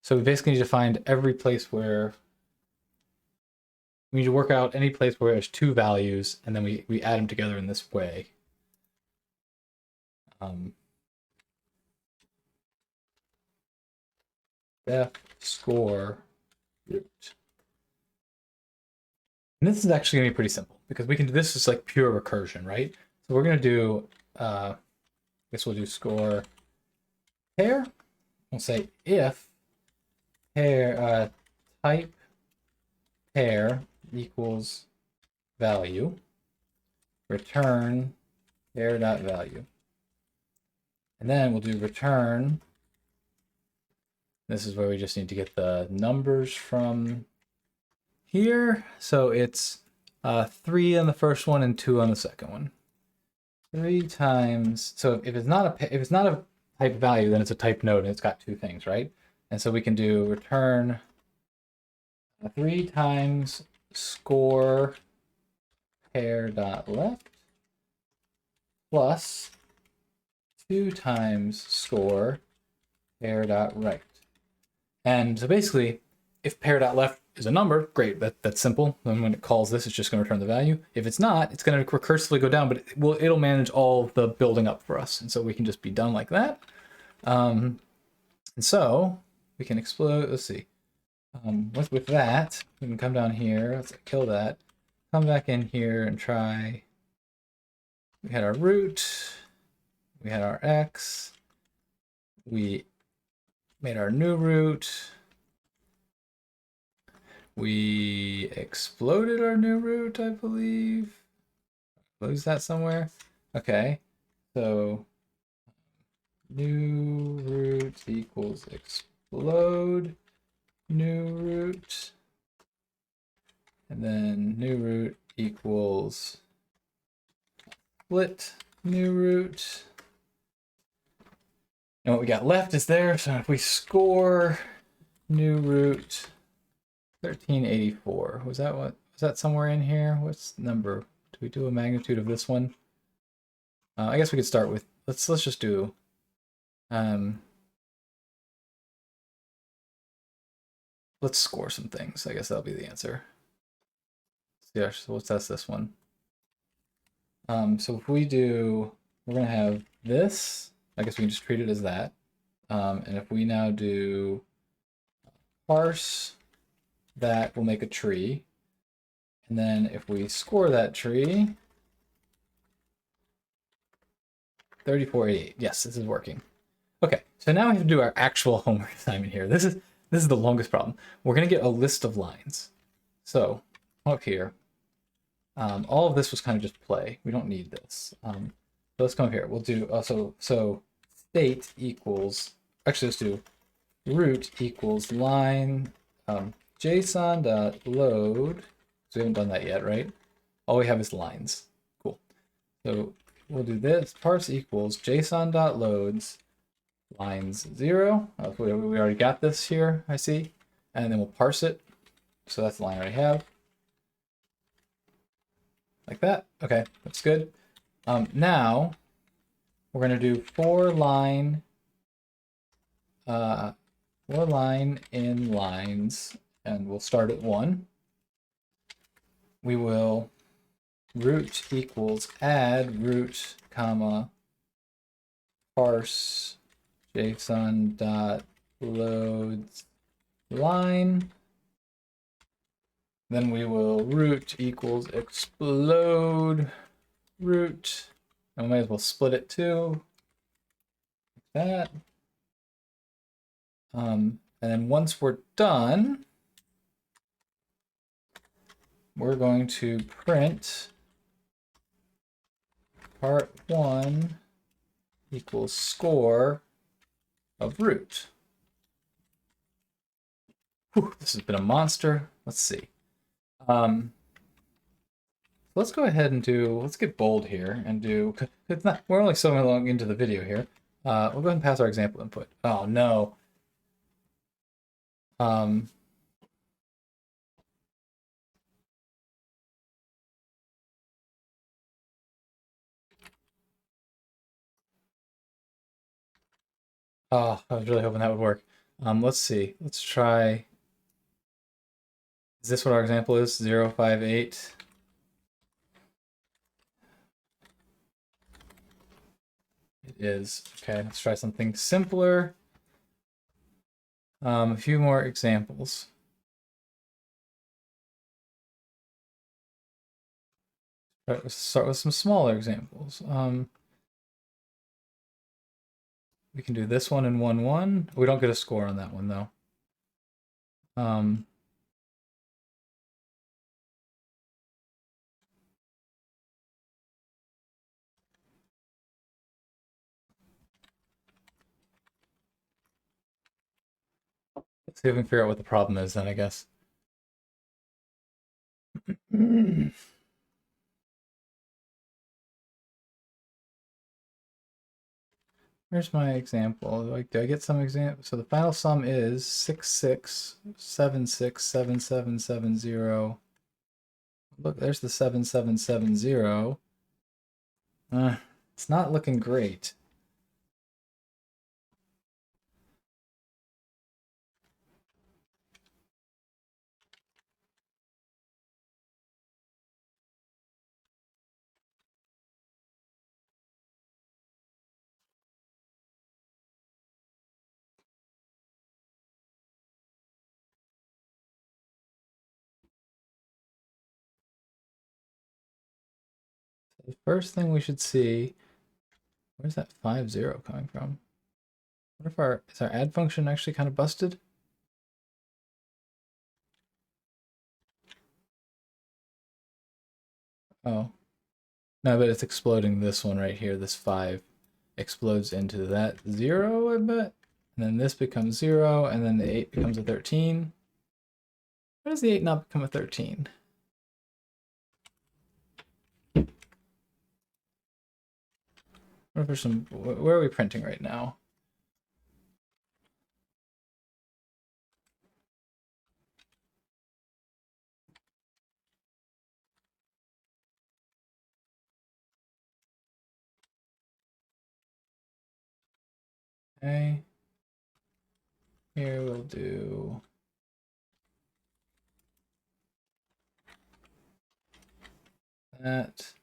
So we basically need to find every place where we need to work out any place where there's two values, and then we add them together in this way. Def score root. And this is actually going to be pretty simple because we can do this is like pure recursion, right? So we're going to do, I guess we'll do score pair. We'll say if pair type pair equals value, return pair dot value. And then we'll do return. This is where we just need to get the numbers from here. So it's 3 on the first one and 2 on the second one. 3 times. So if it's not a type value, then it's a type node and it's got two things, right? And so we can do return 3 times score pair dot left plus 2 times score pair dot right. And so basically, if pair dot left is a number, great, that's simple. Then when it calls this, it's just going to return the value. If it's not, it's going to recursively go down, but it'll manage all the building up for us. And so we can just be done like that. And so we can explode, let's see. With that, we can come down here, let's kill that, come back in here and try. We had our root, we had our X, we made our new root, we exploded our new root, I believe. Lose that somewhere. Okay, so new root equals explode new root, and then new root equals split new root. And what we got left is there. So if we score new root 1384, was that somewhere in here? What's the number? Do we do a magnitude of this one? I guess we could start with, let's just do, let's score some things. I guess that'll be the answer. Yeah, so let's test this one. So if we do, we're gonna have this. I guess we can just treat it as that. And if we now do parse, that will make a tree. And then if we score that tree, 3488. Yes, this is working. Okay, so now we have to do our actual homework assignment here. This is the longest problem. We're gonna get a list of lines. So up here, all of this was kind of just play. We don't need this. So let's come up here. We'll do so state equals, actually let's do root equals line JSON.load. So we haven't done that yet, right? All we have is lines. Cool. So we'll do this. Parse equals JSON.loads lines 0. We already got this here, I see. And then we'll parse it. So that's the line I already have. Like that. Okay, that's good. Now we're going to do for line in lines, and we'll start at 1. We will root equals add root comma parse JSON dot loads line. Then we will root equals explode root, and we might as well split it too, like that. And then once we're done, we're going to print part 1 equals score of root. Whew, this has been a monster. Let's see. Let's go ahead and let's get bold here and do, we're only so long into the video here. We'll go ahead and pass our example input. Oh no. Oh, I was really hoping that would work. Let's see. Let's try. Is this what our example is? 0, 5, 8. It is. Okay, let's try something simpler. A few more examples. Let's start with some smaller examples. We can do this one and 1, 1. We don't get a score on that one though. Let's see if we can figure out what the problem is then, I guess. Here's my example. Do I get some example? So the final sum is 66767770. Look, there's the 7770. It's not looking great. The first thing we should see, where's that 50 coming from? What if is our add function actually kind of busted? Oh. No, but it's exploding this one right here. This 5 explodes into that 0, I bet. And then this becomes 0, and then the 8 becomes a 13. Why does the 8 not become a 13? What if there's some, where are we printing right now? Okay. Here we'll do that.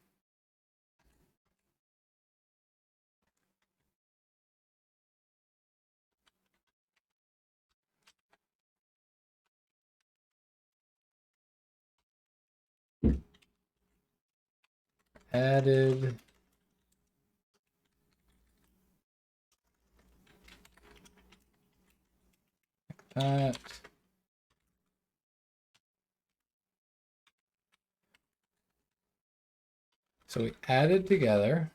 Added. Like that. So we added together.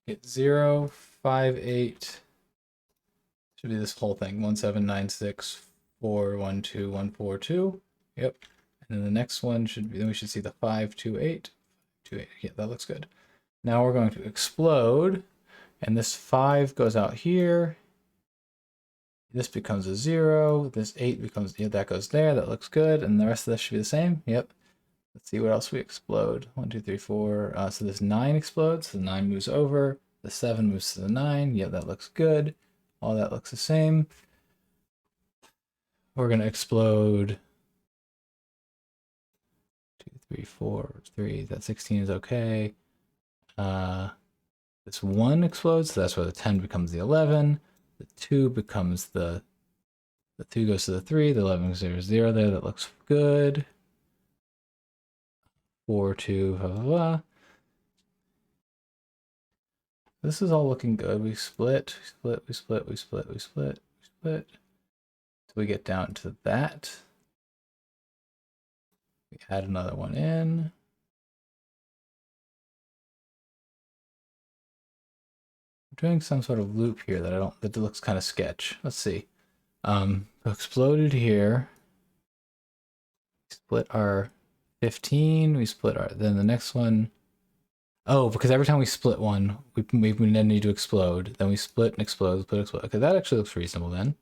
Get 0, 5, 8. Should be this whole thing. 1, 7, 9, 6, 4, 1, 2, 1, 4, 2. Yep. And then the next one should be, then we should see the 5, 2, 8. 2, 8. Yeah, that looks good. Now we're going to explode. And this 5 goes out here. This becomes a 0. This 8 becomes, yeah, that goes there. That looks good. And the rest of this should be the same. Yep. Let's see what else we explode. 1, 2, 3, 4. So this 9 explodes. The 9 moves over. The 7 moves to the 9. Yeah, that looks good. All that looks the same. We're going to explode 2, 3, 4, 3. That 16 is okay. This 1 explodes. So that's where the 10 becomes the 11. The 2 becomes the 2 goes to the 3. The 11 goes to 0 there. That looks good. 4, 2, blah, blah, blah. This is all looking good. We split, we split, we split, we split, we split, we split. So we get down to that. We add another one in. I'm doing some sort of loop here that looks kind of sketch. Let's see. Exploded here. Split our 15. We split our, then the next one. Oh, because every time we split one, we then need to explode. Then we split and explode, split, explode. Okay, that actually looks reasonable then.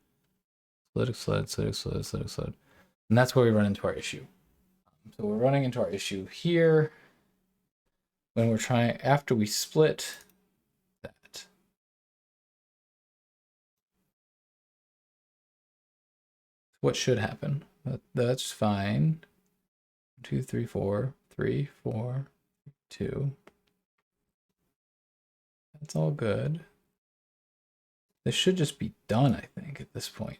Split, explode, split, explode, split, explode. And that's where we run into our issue. So we're running into our issue here when we're trying, after we split that. what should happen? That's fine. 2, 3, 4, 3, 4, 2. That's all good. This should just be done, I think, at this point.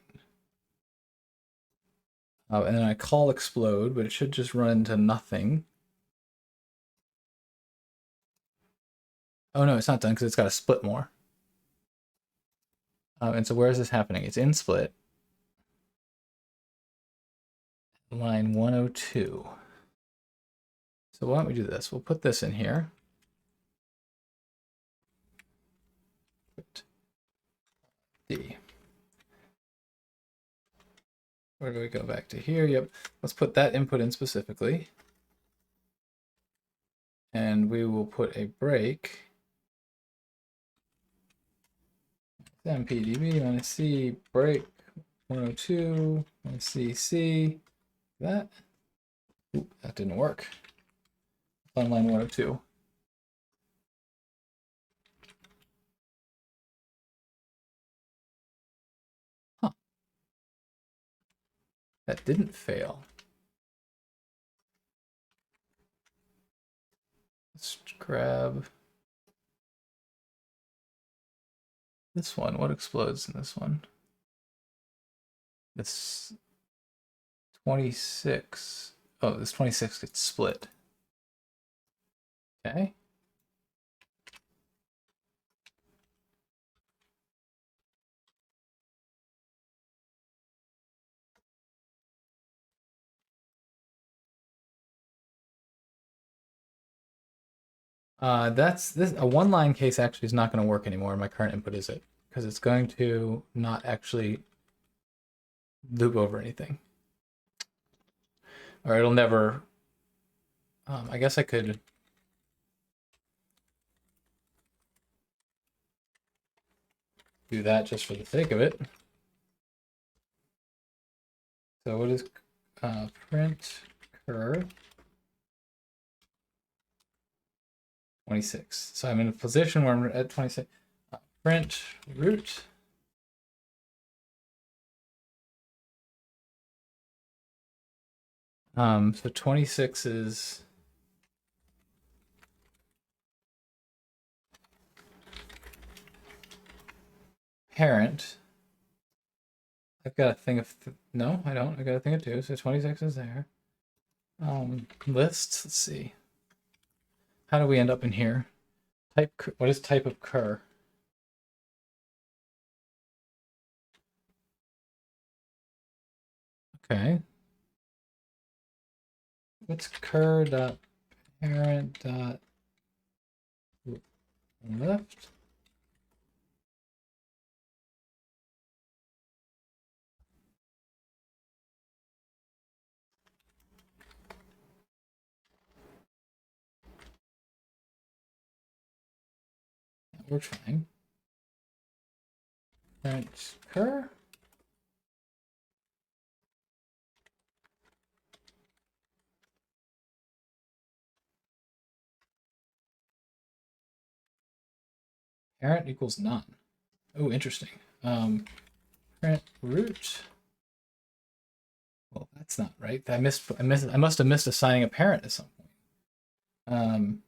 And then I call explode, but it should just run into nothing. Oh no, it's not done because it's got to split more. And so where is this happening? It's in split. Line 102. So why don't we do this? We'll put this in here. Put D. Where do we go back to here? Yep. Let's put that input in specifically. And we will put a break. MPDB minus C break 102 minus C. That. Oop, that didn't work. On line 102. Huh. That didn't fail. Let's grab this one. What explodes in this one? This 26. Oh, this 26 gets split. Okay. That's this a one-line case actually is not going to work anymore. My current input is it because it's going to not actually loop over anything, or it'll never. I guess I could do that just for the sake of it. So what is print cur 26? So I'm in a position where I'm at 26. Print root. So 26 is parent. I've got a thing of no, I don't. I got a thing of 2, so 26 is there. Lists. Let's see. How do we end up in here? Type. What is type of cur? Okay. What's cur dot parent dot left? We're trying. Parent cur. Parent equals none. Oh, interesting. Parent root. Well, that's not right. I must have missed assigning a parent at some point.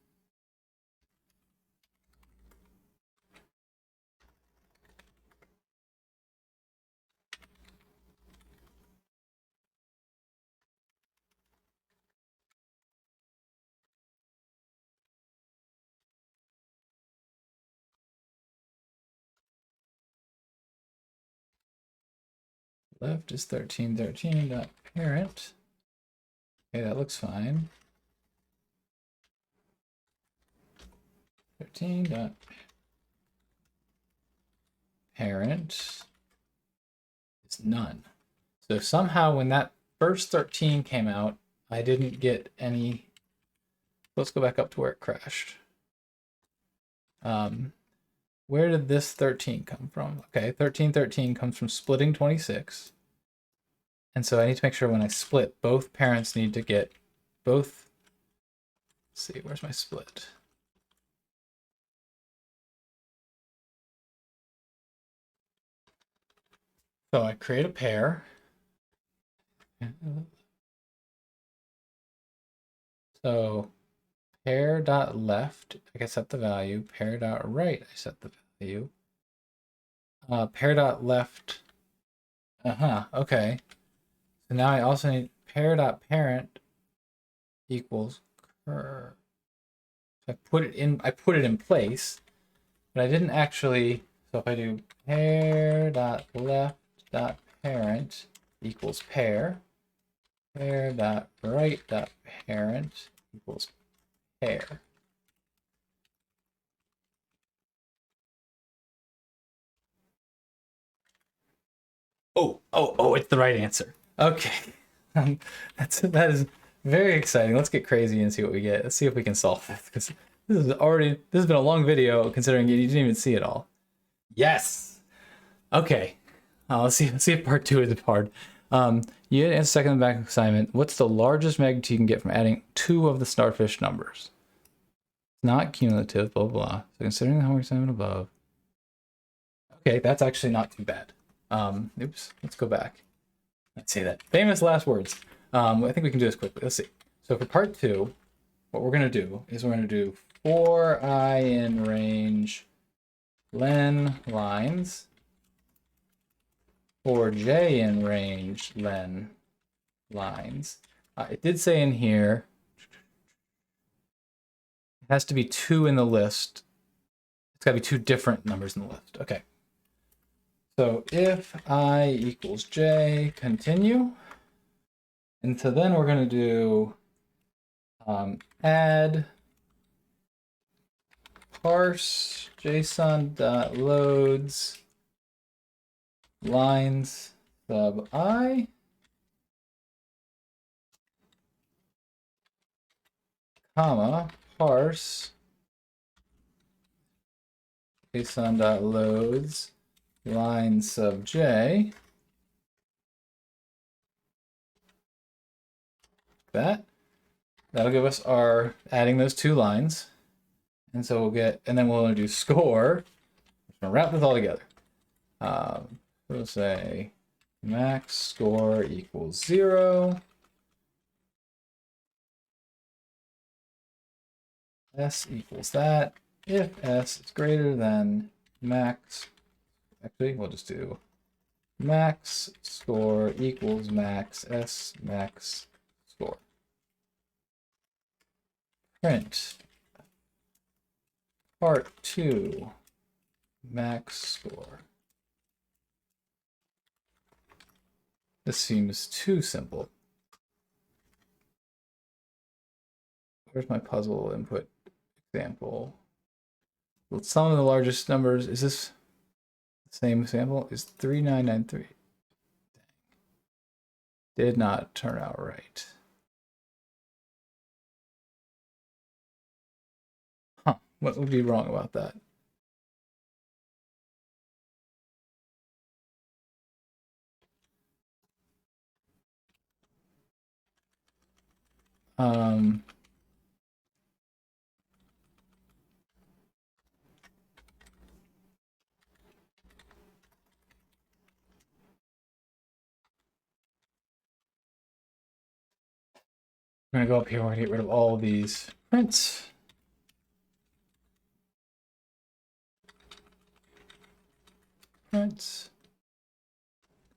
Left is 1313 dot parent. Okay, that looks fine. 13 dot parent is none. So somehow when that first 13 came out, I didn't get any. Let's go back up to where it crashed. Where did this 13 come from? Okay, 1313 comes from splitting 26. And so I need to make sure when I split, both parents need to get both. Let's see, where's my split? So I create a pair. So pair dot left, I can set the value. Pair dot right, I set the value. Pair dot left. Okay. So now I also need pair dot parent equals cur. So I put it in place, but I didn't actually. So if I do pair dot left dot parent equals pair dot right dot parent equals pair. Oh, it's the right answer. Okay. That is very exciting. Let's get crazy and see what we get. Let's see if we can solve this, because this has been a long video considering you didn't even see it all. Yes. Okay. Let's see if part 2 is hard. You answer second back assignment. What's the largest magnitude you can get from adding 2 of the starfish numbers? It's not cumulative, blah, blah, blah. So considering the homework assignment above. Okay, that's actually not too bad. Oops, let's go back. Let's say that. Famous last words. I think we can do this quickly. Let's see. So for part 2, what we're going to do is we're going to do for I in range len lines, for j in range len lines. It did say in here, it has to be 2 in the list. It's got to be 2 different numbers in the list. Okay. So if I equals j, continue. And so then we're going to do add parse json.loads lines sub I comma parse json.loads line sub j. That'll give us our adding those 2 lines. And so we'll get, and then we'll do score. I'm gonna wrap this all together. We'll say max score equals 0. S equals that. If S is greater than max, actually, we'll just do max score equals max S max score. Print part 2 max score. This seems too simple. Where's my puzzle input example? Well, sum of the largest numbers, is this the same example? Is 3993. Did not turn out right. Huh, what would be wrong about that? I'm gonna go up here, we're gonna get rid of all these prints. Prints.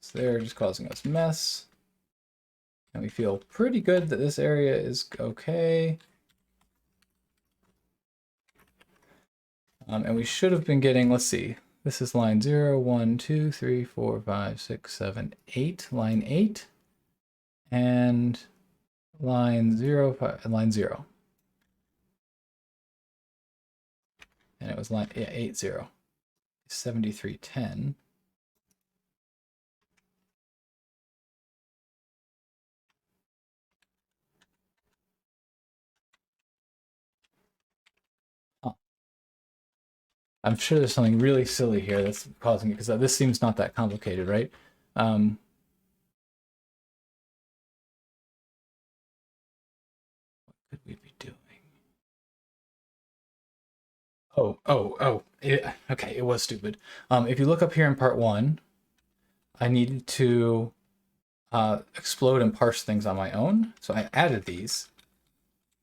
So they're just causing us mess. And we feel pretty good that this area is okay. And we should have been getting, let's see, this is line 0, 1, 2, 3, 4, 5, 6, 7, 8, line 8, and line 0, 5, and line 0. And it was line 8, 0, 73, 10. I'm sure there's something really silly here that's causing it, because this seems not that complicated, right? What could we be doing? Okay, it was stupid. If you look up here in part 1, I needed to explode and parse things on my own. So I added these,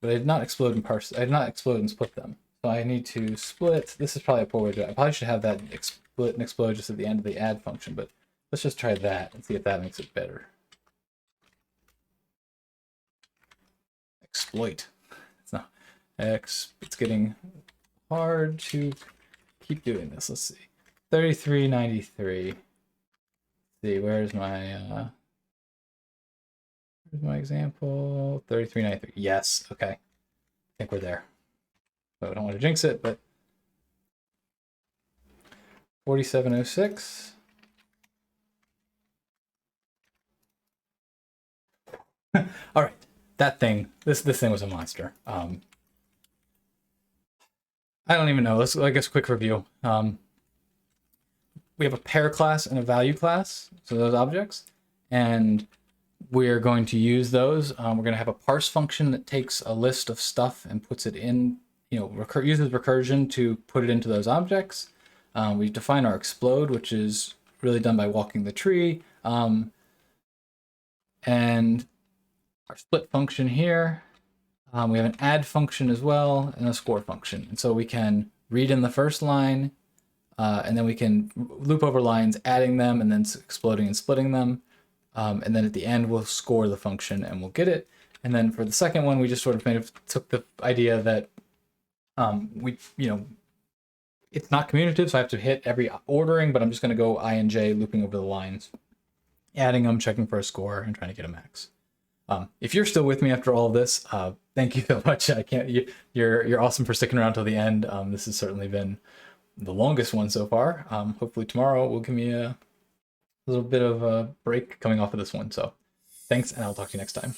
but I did not explode and parse. I did not explode and split them. So I need to split. This is probably a poor way to do it. I probably should have that split and explode just at the end of the add function, but let's just try that and see if that makes it better. Exploit. It's not. It's getting hard to keep doing this. Let's see. 3393. See, where's my example? 3393. Yes, okay. I think we're there. So I don't want to jinx it, but 4706. All right, that thing. This thing was a monster. I don't even know. Let's, I guess, quick review. We have a pair class and a value class, so those objects, and we're going to use those. We're going to have a parse function that takes a list of stuff and puts it in, uses recursion to put it into those objects. We define our explode, which is really done by walking the tree, and our split function here. We have an add function as well and a score function. And so we can read in the first line, and then we can loop over lines, adding them and then exploding and splitting them. And then at the end, we'll score the function and we'll get it. And then for the second one, we just sort of took the idea that it's not commutative, so I have to hit every ordering, but I'm just going to go I and J looping over the lines, adding them, checking for a score, and trying to get a max. If you're still with me after all of this, thank you so much. You're awesome for sticking around till the end. This has certainly been the longest one so far. Hopefully tomorrow will give me a little bit of a break coming off of this one. So thanks, and I'll talk to you next time.